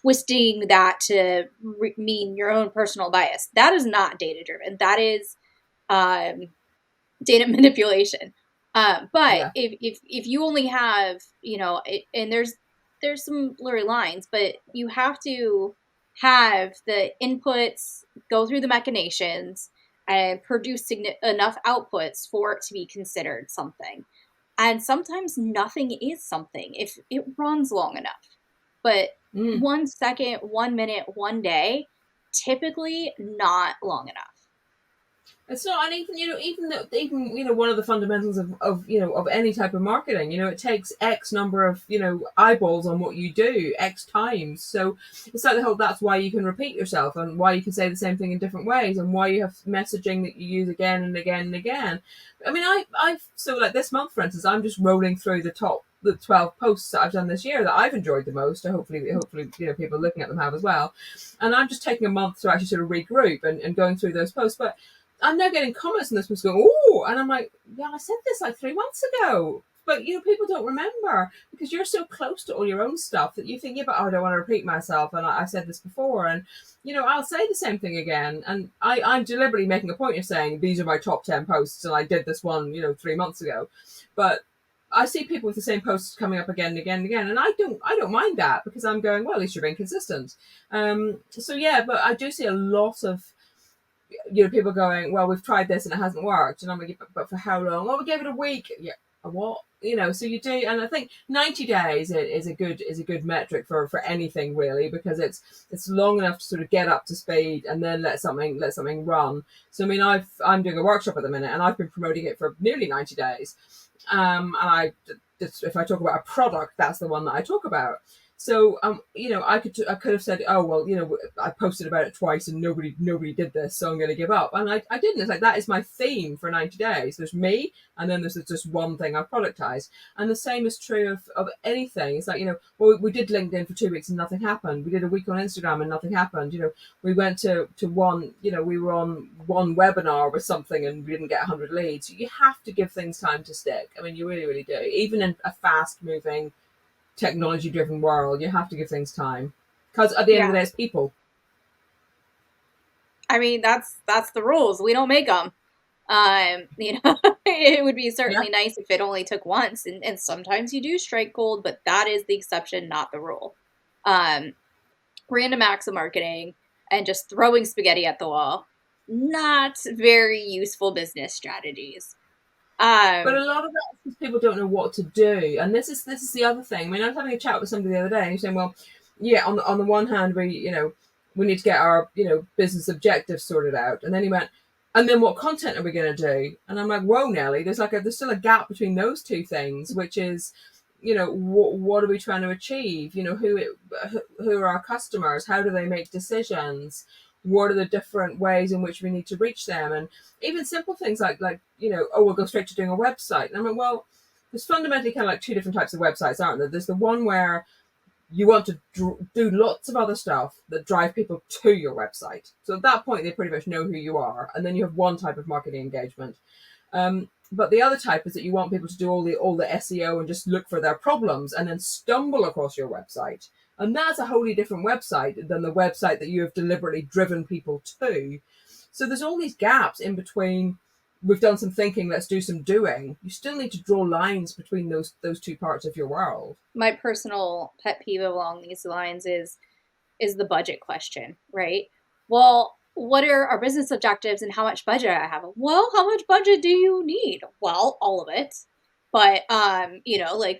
twisting that to mean your own personal bias. That is not data driven. That is um, data manipulation. But Yeah. if you only have, and there's some blurry lines, but you have to have the inputs go through the machinations and produce enough outputs for it to be considered something. And sometimes nothing is something if it runs long enough. But Mm. 1 second, 1 minute, one day, typically not long enough. It's not, and even one of the fundamentals of any type of marketing, it takes X number of eyeballs on what you do X times. So it's like the whole, that's why you can repeat yourself, and why you can say the same thing in different ways, and why you have messaging that you use again and again and again. I mean, I've so like this month, for instance, I'm just rolling through the 12 posts that I've done this year that I've enjoyed the most. So hopefully people looking at them have as well. And I'm just taking a month to actually sort of regroup and going through those posts, but I'm now getting comments on this was going, oh, and I'm like, yeah, I said this like 3 months ago. But people don't remember because you're so close to all your own stuff that you think, yeah, but I don't want to repeat myself. And I said this before, and I'll say the same thing again. And I'm deliberately making a point of saying these are my top 10 posts, and I did this one, 3 months ago. But I see people with the same posts coming up again and again and again, and I don't mind that because I'm going, well, at least you're being consistent. So yeah, but I do see a lot of people going, well, we've tried this and it hasn't worked, and I'm like, but for how long? Oh, we gave it a week. Yeah, a what? So you do, and I think 90 days is a good metric for anything really, because it's long enough to sort of get up to speed and then let something run. So I mean, I'm doing a workshop at the minute, and I've been promoting it for nearly 90 days. And if I talk about a product, that's the one that I talk about. So, I could have said, oh, well, I posted about it twice and nobody did this, so I'm going to give up. And I didn't. It's like, that is my theme for 90 days. There's me, and then there's just one thing I've productized. And the same is true of anything. It's like, well, we did LinkedIn for 2 weeks and nothing happened. We did a week on Instagram and nothing happened. We went to one, we were on one webinar with something and we didn't get 100 leads. You have to give things time to stick. I mean, you really, really do. Even in a fast moving, technology driven world, you have to give things time, because at the end of the day, it's people. I mean, that's the rules. We don't make them. It would be certainly nice if it only took once, and sometimes you do strike gold, but that is the exception, not the rule. Random acts of marketing and just throwing spaghetti at the wall, not very useful business strategies. But a lot of that is because people don't know what to do, and this is the other thing. I mean, I was having a chat with somebody the other day, and he's saying, well, yeah, on the one hand, we need to get our business objectives sorted out, and then he went, and then what content are we going to do? And I'm like, whoa, Nelly, there's still a gap between those two things, which is, what are we trying to achieve? Who are our customers? How do they make decisions? What are the different ways in which we need to reach them? And even simple things like oh, we'll go straight to doing a website. And I'm like, well, there's fundamentally kind of like two different types of websites, aren't there? There's the one where you want to do lots of other stuff that drive people to your website. So at that point, they pretty much know who you are. And then you have one type of marketing engagement. But the other type is that you want people to do all the SEO and just look for their problems and then stumble across your website. And that's a wholly different website than the website that you have deliberately driven people to. So there's all these gaps in between. We've done some thinking, let's do some doing. You still need to draw lines between those two parts of your world. My personal pet peeve along these lines is the budget question, right? Well, what are our business objectives and how much budget I have? Well, how much budget do you need? Well, all of it. But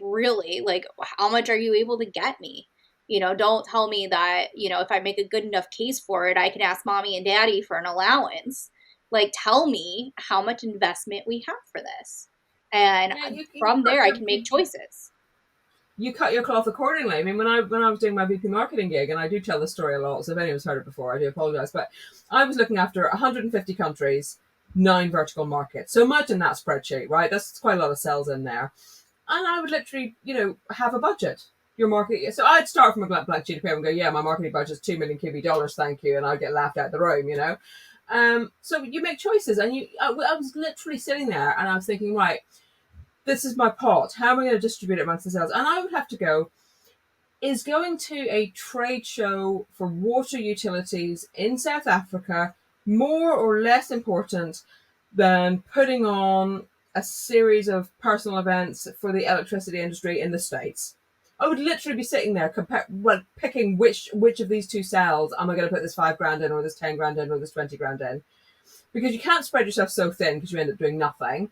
really, like, how much are you able to get me? Don't tell me that, if I make a good enough case for it, I can ask mommy and daddy for an allowance. Like, tell me how much investment we have for this. And from there, I can make choices. You cut your cloth accordingly. I mean, when I was doing my VP marketing gig, and I do tell this story a lot, so if anyone's heard it before, I do apologize, but I was looking after 150 countries, 9 vertical markets. So imagine that spreadsheet, right? That's quite a lot of cells in there. And I would literally, have a budget. Your market. So I'd start from a blank sheet of paper and go, yeah, my marketing budget is $2 million QB, thank you, and I'd get laughed out the room, So you make choices, and I was literally sitting there, and I was thinking, right, this is my pot. How am I going to distribute it amongst the sales? And I would have to go, is going to a trade show for water utilities in South Africa more or less important than putting on a series of personal events for the electricity industry in the States? I would literally be sitting there picking which of these two cells am I going to put this $5,000 in, or this $10,000 in, or this $20,000 in, because you can't spread yourself so thin because you end up doing nothing.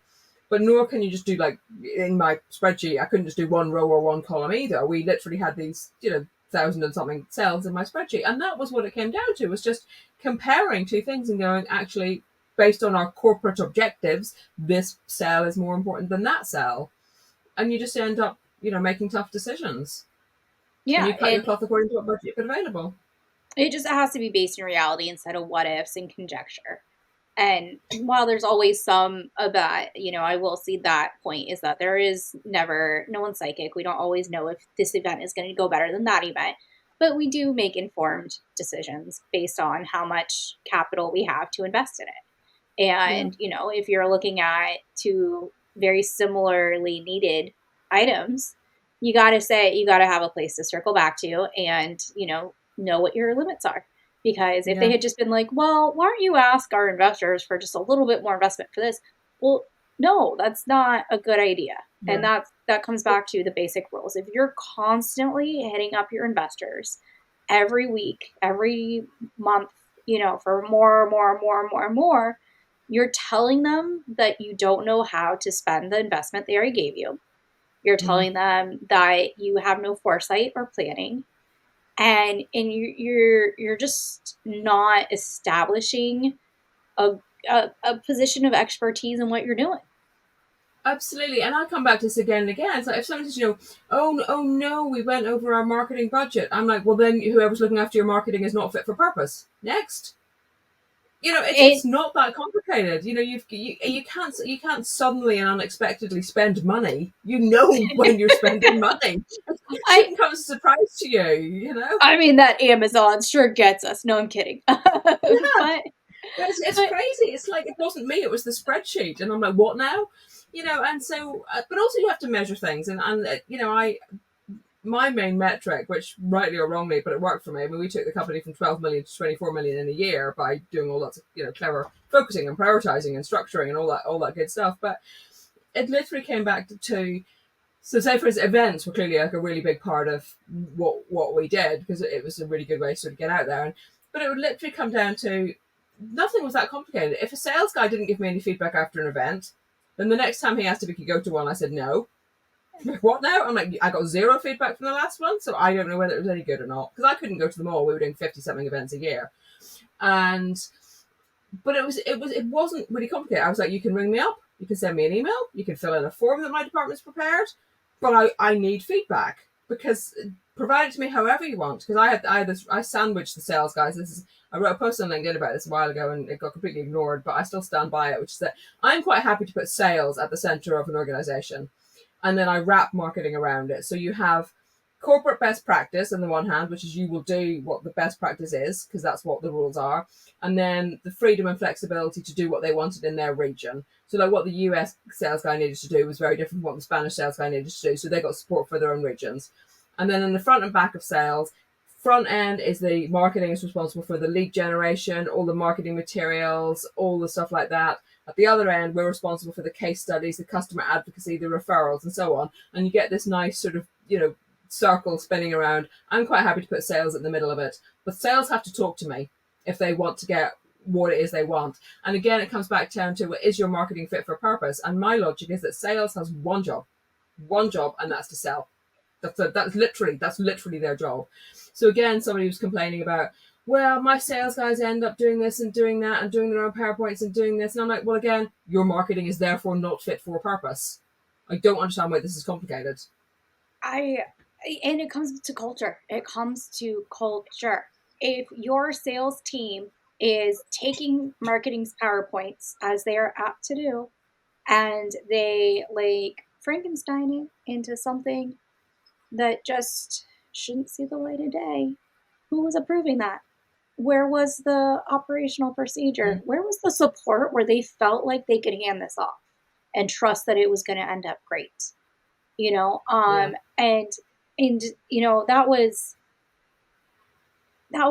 But nor can you just do, like in my spreadsheet, I couldn't just do one row or one column either. We literally had these, 1,000 and something cells in my spreadsheet. And that was what it came down to, was just comparing two things and going, actually, based on our corporate objectives, this sale is more important than that sale. And you just end up, making tough decisions. And Yeah, you cut your and cloth according to what budget you've got available. it just has to be based in reality instead of what ifs and conjecture. And while there's always some of that, I will see that point is that there is never, no one's psychic. We don't always know if this event is going to go better than that event. But we do make informed decisions based on how much capital we have to invest in it. Yeah. And, if you're looking at two very similarly needed items, you got to have a place to circle back to and, know what your limits are. Because if they Yeah. had just been like, well, why don't you ask our investors for just a little bit more investment for this? Well, no, that's not a good idea. And Yeah. that comes back to the basic rules. If you're constantly hitting up your investors every week, every month, for more, you're telling them that you don't know how to spend the investment they already gave you. You're Mm. telling them that you have no foresight or planning, and you're just not establishing a, a position of expertise in what you're doing. Absolutely. And I come back to this again and again. It's like if someone says, oh no, we went over our marketing budget. I'm like, well, then whoever's looking after your marketing is not fit for purpose. Next. It's It, not that complicated. You can't suddenly and unexpectedly spend money. When you're spending money. It I, shouldn't come as a surprise to you. I mean that Amazon sure gets us. No, I'm kidding. Yeah, but it's but crazy. It's like it wasn't me; it was the spreadsheet, and I'm like, what now? And so, but also you have to measure things, and I my main metric, which rightly or wrongly, but it worked for me. I mean, we took the company from 12 million to 24 million in a year by doing all lots of clever focusing and prioritizing and structuring and all that good stuff. But it literally came back to so say for instance, events were clearly like a really big part of what we did because it was a really good way to sort of get out there. But it would literally come down to nothing was that complicated. If a sales guy didn't give me any feedback after an event, then the next time he asked if he could go to one, I said no. Like, what now? I'm like, I got zero feedback from the last one, so I don't know whether it was any good or not because I couldn't go to them all. We were doing 50 something events a year, and but it wasn't really complicated. I was like, you can ring me up, you can send me an email, you can fill in a form that my department's prepared, but I need feedback because provide it to me however you want. Because I sandwiched the sales guys. I wrote a post on LinkedIn about this a while ago and it got completely ignored, but I still stand by it, which is that I'm quite happy to put sales at the center of an organization, and then I wrap marketing around it. So you have corporate best practice on the one hand, which is you will do what the best practice is because that's what the rules are, and then the freedom and flexibility to do what they wanted in their region. So like what the US sales guy needed to do was very different from what the Spanish sales guy needed to do. So they got support for their own regions. And then in the front and back of sales, front end is the marketing is responsible for the lead generation, all the marketing materials, all the stuff like that. At the other end, we're responsible for the case studies, the customer advocacy, the referrals, and so on. And you get this nice sort of, circle spinning around. I'm quite happy to put sales in the middle of it, but sales have to talk to me if they want to get what it is they want. And again, it comes back down to, is your marketing fit for purpose? And my logic is that sales has one job, and that's to sell. That's literally their job. So again, somebody was complaining about, well, my sales guys end up doing this and doing that and doing their own PowerPoints and doing this. And I'm like, well, again, your marketing is therefore not fit for purpose. I don't understand why this is complicated. I and it comes to culture. It comes to culture. If your sales team is taking marketing's PowerPoints as they are apt to do, and they like Frankensteining into something that just shouldn't see the light of day, who was approving that? Where was the operational procedure? Mm. Where was the support where they felt like they could hand this off and trust that it was going to end up great? Yeah. And that was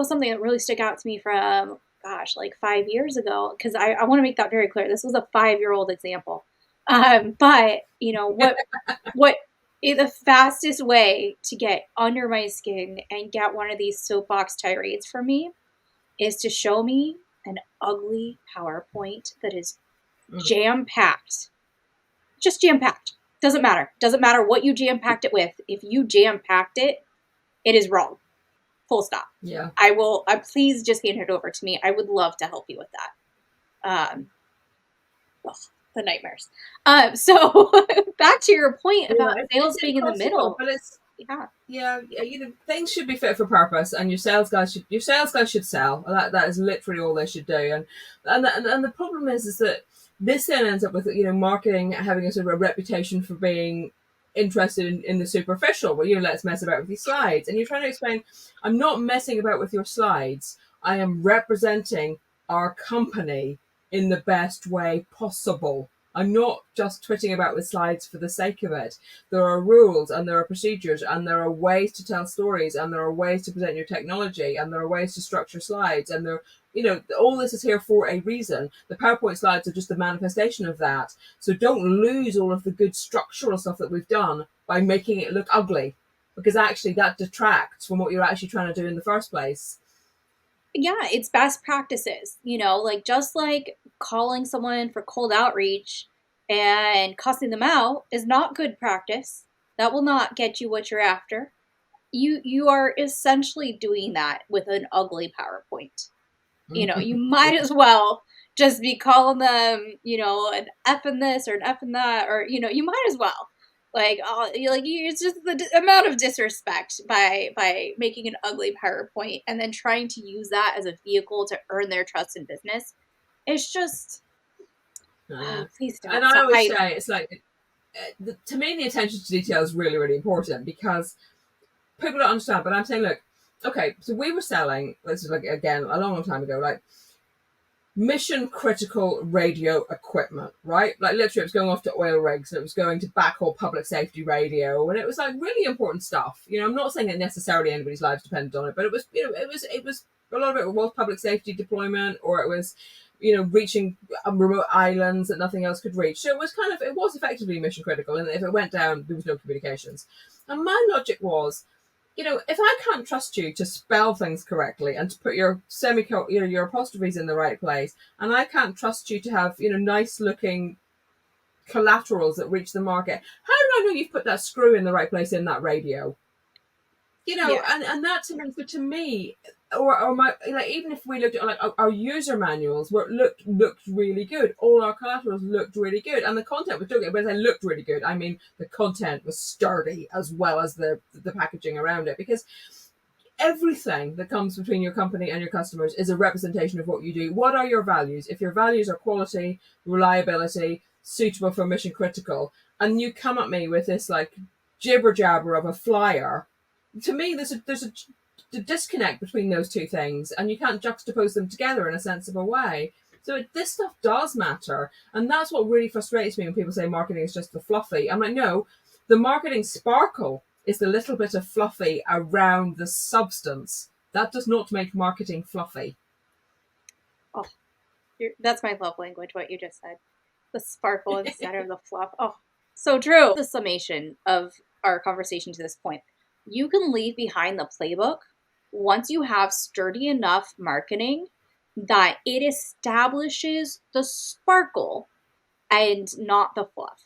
something that really stuck out to me from, gosh, like 5 years ago, because I want to make that very clear. This was a 5-year-old example. But what is the fastest way to get under my skin and get one of these soapbox tirades from me is to show me an ugly PowerPoint that is Mm. jam-packed. Just jam-packed. Doesn't matter. Doesn't matter what you jam-packed it with. If you jam-packed it, it is wrong. Full stop. Yeah. Please just hand it over to me. I would love to help you with that. Um, ugh, the nightmares. So back to your point Yeah, about it's sales being in the impossible, middle. but it's Yeah. yeah, things should be fit for purpose, and your sales guys should sell. That is literally all they should do. And the problem is that this then ends up with marketing having a sort of a reputation for being interested in the superficial. Well, let's mess about with these slides, and you're trying to explain, I'm not messing about with your slides. I am representing our company in the best way possible. I'm not just twitting about with slides for the sake of it. There are rules and there are procedures and there are ways to tell stories and there are ways to present your technology and there are ways to structure slides and all this is here for a reason. The PowerPoint slides are just a manifestation of that. So don't lose all of the good structural stuff that we've done by making it look ugly, because actually that detracts from what you're actually trying to do in the first place. Yeah, it's best practices, like just like calling someone for cold outreach and cussing them out is not good practice. That will not get you what you're after. You are essentially doing that with an ugly PowerPoint. You might as well just be calling them, an F in this or an F in that, or you might as well. It's just the amount of disrespect by making an ugly PowerPoint and then trying to use that as a vehicle to earn their trust in business. It's just, Yeah. please And don't. So I always I, say it's like, to me, the attention to detail is really, really important, because people don't understand. But I'm saying, look, okay, so we were selling, this is like, again, a long, long time ago, like mission critical radio equipment, right? Like literally it was going off to oil rigs and it was going to backhaul public safety radio, and it was like really important stuff. I'm not saying that necessarily anybody's lives depended on it, but it was, it was a lot of it was public safety deployment, or it was, reaching remote islands that nothing else could reach. So it was effectively mission critical, and if it went down, there was no communications. And my logic was, if I can't trust you to spell things correctly and to put your your apostrophes in the right place, and I can't trust you to have, nice looking collaterals that reach the market, how do I know you've put that screw in the right place in that radio? yeah, And that to me, or my, like, even if we looked at like our user manuals, where it looked really good, all our collaterals looked really good, and the content was doing it. When I looked really good, I mean the content was sturdy as well as the packaging around it, because everything that comes between your company and your customers is a representation of what you do. What are your values? If your values are quality, reliability, suitable for mission critical, and you come at me with this like jibber jabber of a flyer, to me there's a disconnect between those two things, and you can't juxtapose them together in a sensible way. So this stuff does matter, and that's what really frustrates me when people say marketing is just the fluffy. I'm like, no, the marketing sparkle is the little bit of fluffy around the substance. That does not make marketing fluffy. oh, that's my love language. What you just said, the sparkle instead of the fluff. Oh, so true. The summation of our conversation to this point, you can leave behind the playbook once you have sturdy enough marketing that it establishes the sparkle and not the fluff.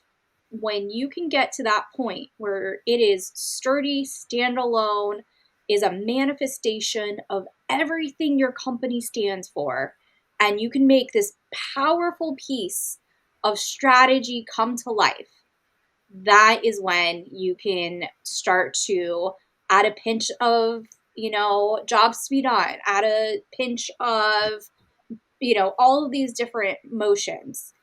When you can get to that point where it is sturdy, standalone, is a manifestation of everything your company stands for, and you can make this powerful piece of strategy come to life, that is when you can start to add a pinch of, job speed on, add a pinch of, all of these different motions.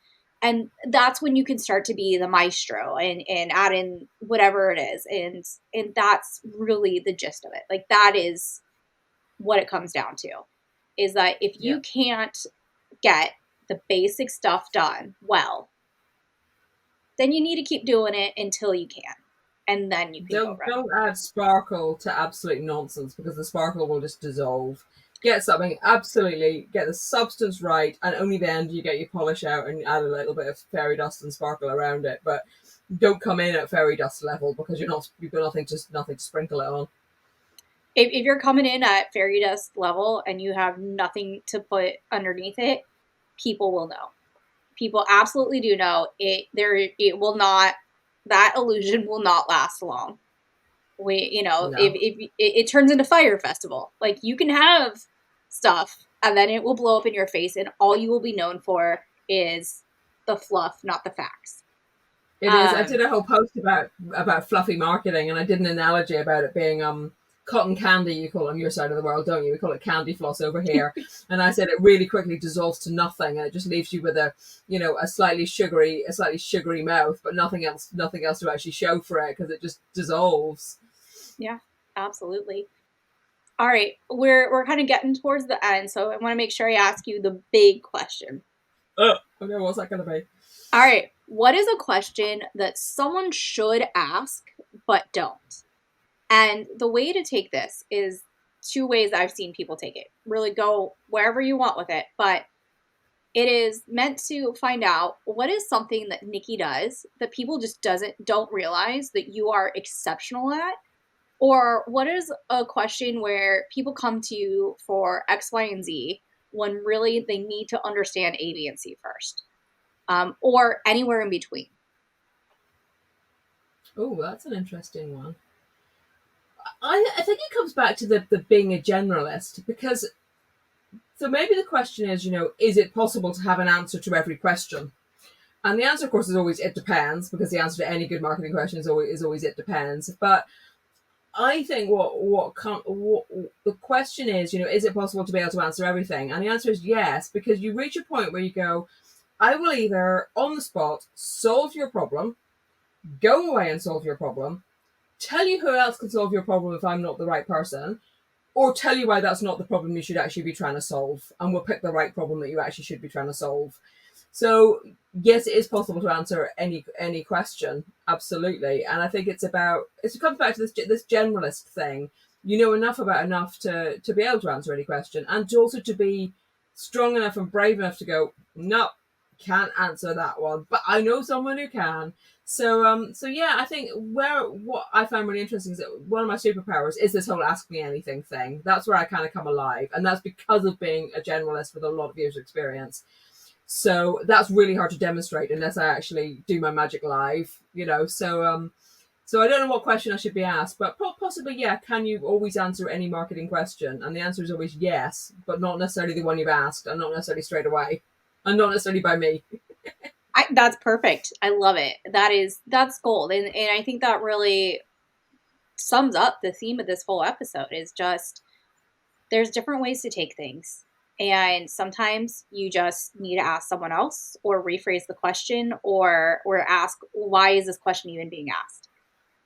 And that's when you can start to be the maestro and add in whatever it is. And that's really the gist of it. Like that is what it comes down to, is that if Yeah. you can't get the basic stuff done well, then you need to keep doing it until you can. And then you can go run. Don't add sparkle to absolute nonsense, because the sparkle will just dissolve. Get something absolutely, get the substance right, and only then do you get your polish out and add a little bit of fairy dust and sparkle around it. But don't come in at fairy dust level, because you've got nothing to sprinkle it on. If you're coming in at fairy dust level and you have nothing to put underneath it, people will know. People absolutely do know it. It will not. That illusion will not last long. No. If it turns into Fire Festival, like you can have stuff and then it will blow up in your face, and all you will be known for is the fluff, not the facts. It is. I did a whole post about fluffy marketing, and I did an analogy about it being cotton candy. You call it on your side of the world, don't you? We call it candy floss over here. And I said it really quickly dissolves to nothing, and it just leaves you with a slightly sugary mouth, but nothing else to actually show for it because it just dissolves. Yeah, absolutely. All right, we're kind of getting towards the end, so I want to make sure I ask you the big question. Okay, what's that going to be? All right, what is a question that someone should ask but don't? And the way to take this is two ways I've seen people take it. Really go wherever you want with it, but it is meant to find out what is something that Nicky does that people just don't realize that you are exceptional at, or what is a question where people come to you for X, Y, and Z when really they need to understand A, B, and C first, or anywhere in between. Oh, that's an interesting one. I think it comes back to the being a generalist, because so maybe the question is, is it possible to have an answer to every question? And the answer, of course, is always it depends, because the answer to any good marketing question is always it depends. But I think what the question is it possible to be able to answer everything? And the answer is yes, because you reach a point where you go, I will either on the spot solve your problem, go away and solve your problem, tell you who else can solve your problem if I'm not the right person, or tell you why that's not the problem you should actually be trying to solve, and we'll pick the right problem that you actually should be trying to solve. So yes, it is possible to answer any question, absolutely. And I think it comes back to this generalist thing. You know enough about enough to be able to answer any question, and also to be strong enough and brave enough to go, no, can't answer that one, but I know someone who can. So yeah, I think what I find really interesting is that one of my superpowers is this whole ask me anything thing. That's where I kind of come alive, and that's because of being a generalist with a lot of years of experience. So that's really hard to demonstrate unless I actually do my magic live, So I don't know what question I should be asked, but possibly, yeah. Can you always answer any marketing question? And the answer is always yes, but not necessarily the one you've asked, and not necessarily straight away, and not necessarily by me. That's perfect. I love it. That's gold. And I think that really sums up the theme of this whole episode is just there's different ways to take things. And sometimes you just need to ask someone else or rephrase the question or ask why is this question even being asked?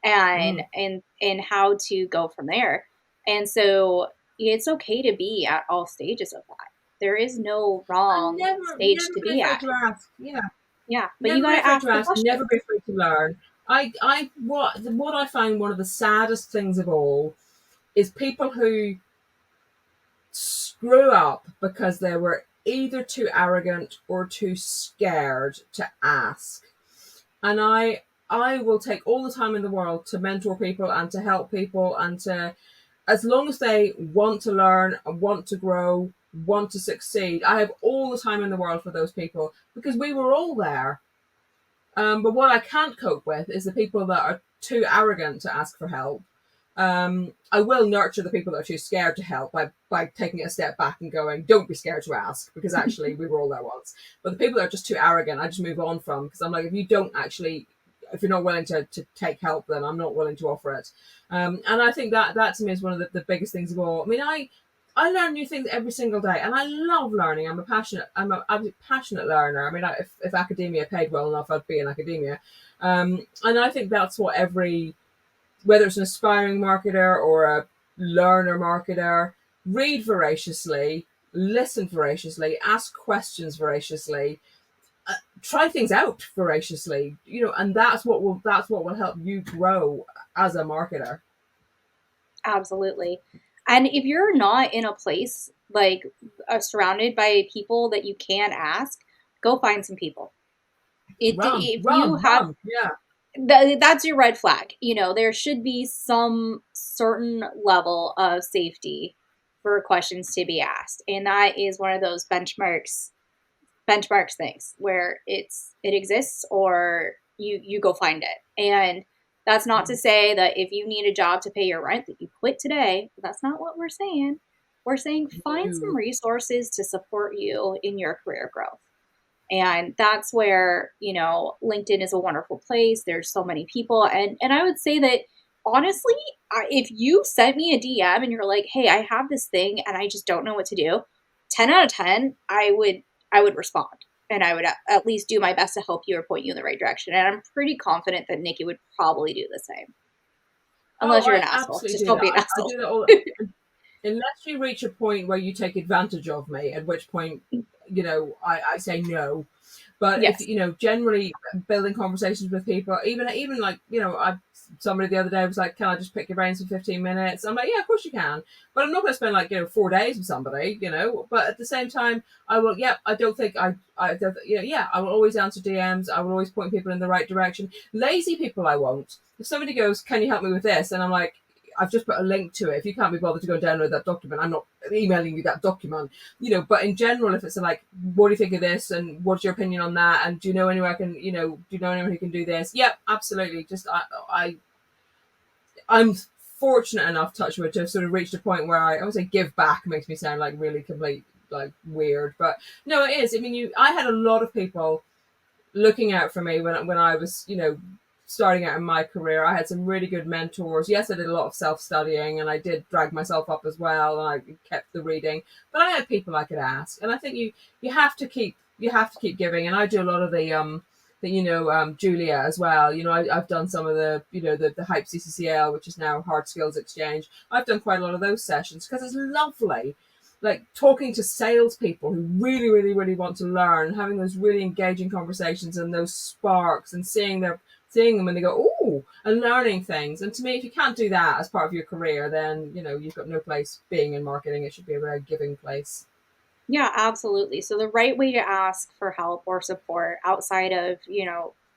And how to go from there. And so it's okay to be at all stages of that. There is no And wrong never stage to be be afraid at. to ask. Yeah. Yeah, but you Never got be to afraid ask to the ask. question. Never be afraid to learn. What I find one of the saddest things of all is people who screw up because they were either too arrogant or too scared to ask. And I will take all the time in the world to mentor people and to help people, and to, as long as they want to learn, want to grow, want to succeed, I have all the time in the world for those people, because we were all there. But what I can't cope with is the people that are too arrogant to ask for help. I will nurture the people that are too scared to help by taking a step back and going, don't be scared to ask, because actually we were all there once. But the people that are just too arrogant, I just move on from, because I'm like, if you're not willing to take help, then I'm not willing to offer it. And I think that to me is one of the biggest things of all. I mean, I learn new things every single day, and I love learning. I'm an absolute passionate learner. I mean, if academia paid well enough, I'd be in academia. And I think that's what whether it's an aspiring marketer or a learner marketer, read voraciously, listen voraciously, ask questions voraciously, try things out voraciously, and that's what will help you grow as a marketer. Absolutely. And if you're not in a place like surrounded by people that you can ask, go find some people. If you have Run. Yeah. that's your red flag. There should be some certain level of safety for questions to be asked. And that is one of those benchmarks things where it exists, or you go find it. And that's not to say that if you need a job to pay your rent that you quit today. That's not what we're saying. We're saying find some No. resources to support you in your career growth. And that's where, LinkedIn is a wonderful place. There's so many people. And I would say that honestly, if you sent me a DM and you're like, "Hey, I have this thing and I just don't know what to do." 10 out of 10, I would respond. And I would at least do my best to help you or point you in the right direction. And I'm pretty confident that Nikki would probably do the same. Oh, Unless you're an I asshole. absolutely Just do don't that. be an I asshole. do that all. Unless you reach a point where you take advantage of me, at which point, I say no. But if Yes. generally building conversations with people, even like somebody the other day was like, "Can I just pick your brains for 15 minutes?" I'm like, "Yeah, of course you can," but I'm not going to spend like 4 days with somebody, But at the same time, I will. Yeah, I don't think yeah, I will always answer DMs. I will always point people in the right direction. Lazy people, I won't. If somebody goes, "Can you help me with this?" and I'm like, I've just put a link to it. If you can't be bothered to go and download that document, I'm not emailing you that document, But in general, if it's like, what do you think of this, and what's your opinion on that, and do you know anyone do you know anyone who can do this? Yep, absolutely. Just I'm fortunate enough, touch wood, to have sort of reached a point where I would say give back makes me sound like really complete like weird, but no, it is. I mean, I had a lot of people looking out for me when I was, starting out in my career. I had some really good mentors. Yes, I did a lot of self-studying and I did drag myself up as well, and I kept the reading. But I had people I could ask. And I think you have to keep giving. And I do a lot of Julia as well. I've done some of the Hype CCCL, which is now Hard Skills Exchange. I've done quite a lot of those sessions because it's lovely, like talking to salespeople who really, really, really want to learn, having those really engaging conversations and those sparks, and seeing them when they go, "Oh," and learning things. And to me, if you can't do that as part of your career, then you've got no place being in marketing. It should be a very giving place. Yeah, absolutely. So the right way to ask for help or support outside of,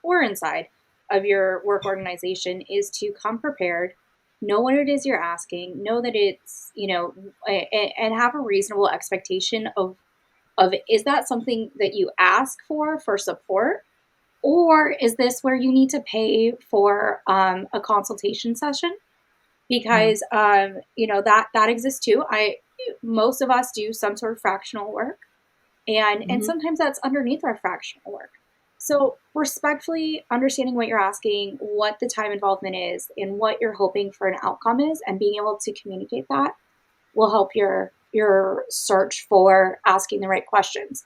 or inside of your work organization is to come prepared, know what it is you're asking, know that it's, and have a reasonable expectation of is that something that you ask for support, or is this where you need to pay for a consultation session? Mm. Because that exists too. I Most of us do some sort of fractional work, and Mm-hmm. sometimes that's underneath our fractional work. So respectfully understanding what you're asking, what the time involvement is, and what you're hoping for an outcome is, and being able to communicate that will help your search for asking the right questions,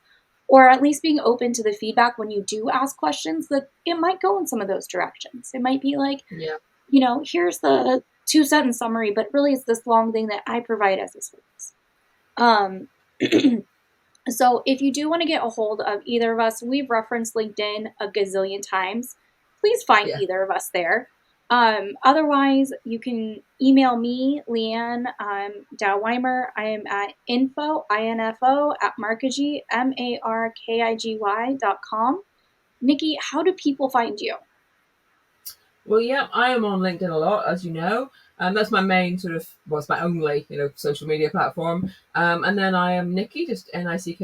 or at least being open to the feedback when you do ask questions that it might go in some of those directions. It might be like, Yeah. here's the 2 sentence summary, but really it's this long thing that I provide as a service. Um, so if you do want to get a hold of either of us, we've referenced LinkedIn a gazillion times. Please find Yeah. either of us there. Otherwise, you can email me, Leanne Dow-Weimer. I am at info at markigy, markigy.com. Nikki, how do people find you? Well, yeah, I am on LinkedIn a lot, as you know. That's my main it's my only, social media platform. And then I am Nicky, just Nicky,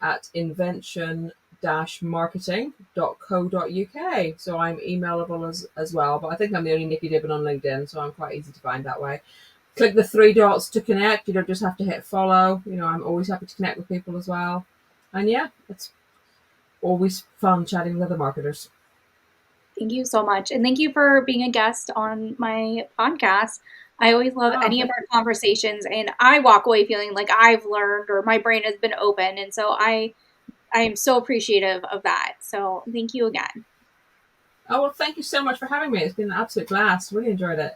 at invention-marketing.co.uk. So I'm emailable as well, but I think I'm the only Nicky Dibben on LinkedIn, so I'm quite easy to find that way. Click the three dots to connect. You don't just have to hit follow. I'm always happy to connect with people as well. And yeah, it's always fun chatting with other marketers. Thank you so much. And thank you for being a guest on my podcast. I always love Oh, any of thank our you. conversations, and I walk away feeling like I've learned or my brain has been open. And so I am so appreciative of that. So thank you again. Oh, well, thank you so much for having me. It's been an absolute blast. Really enjoyed it.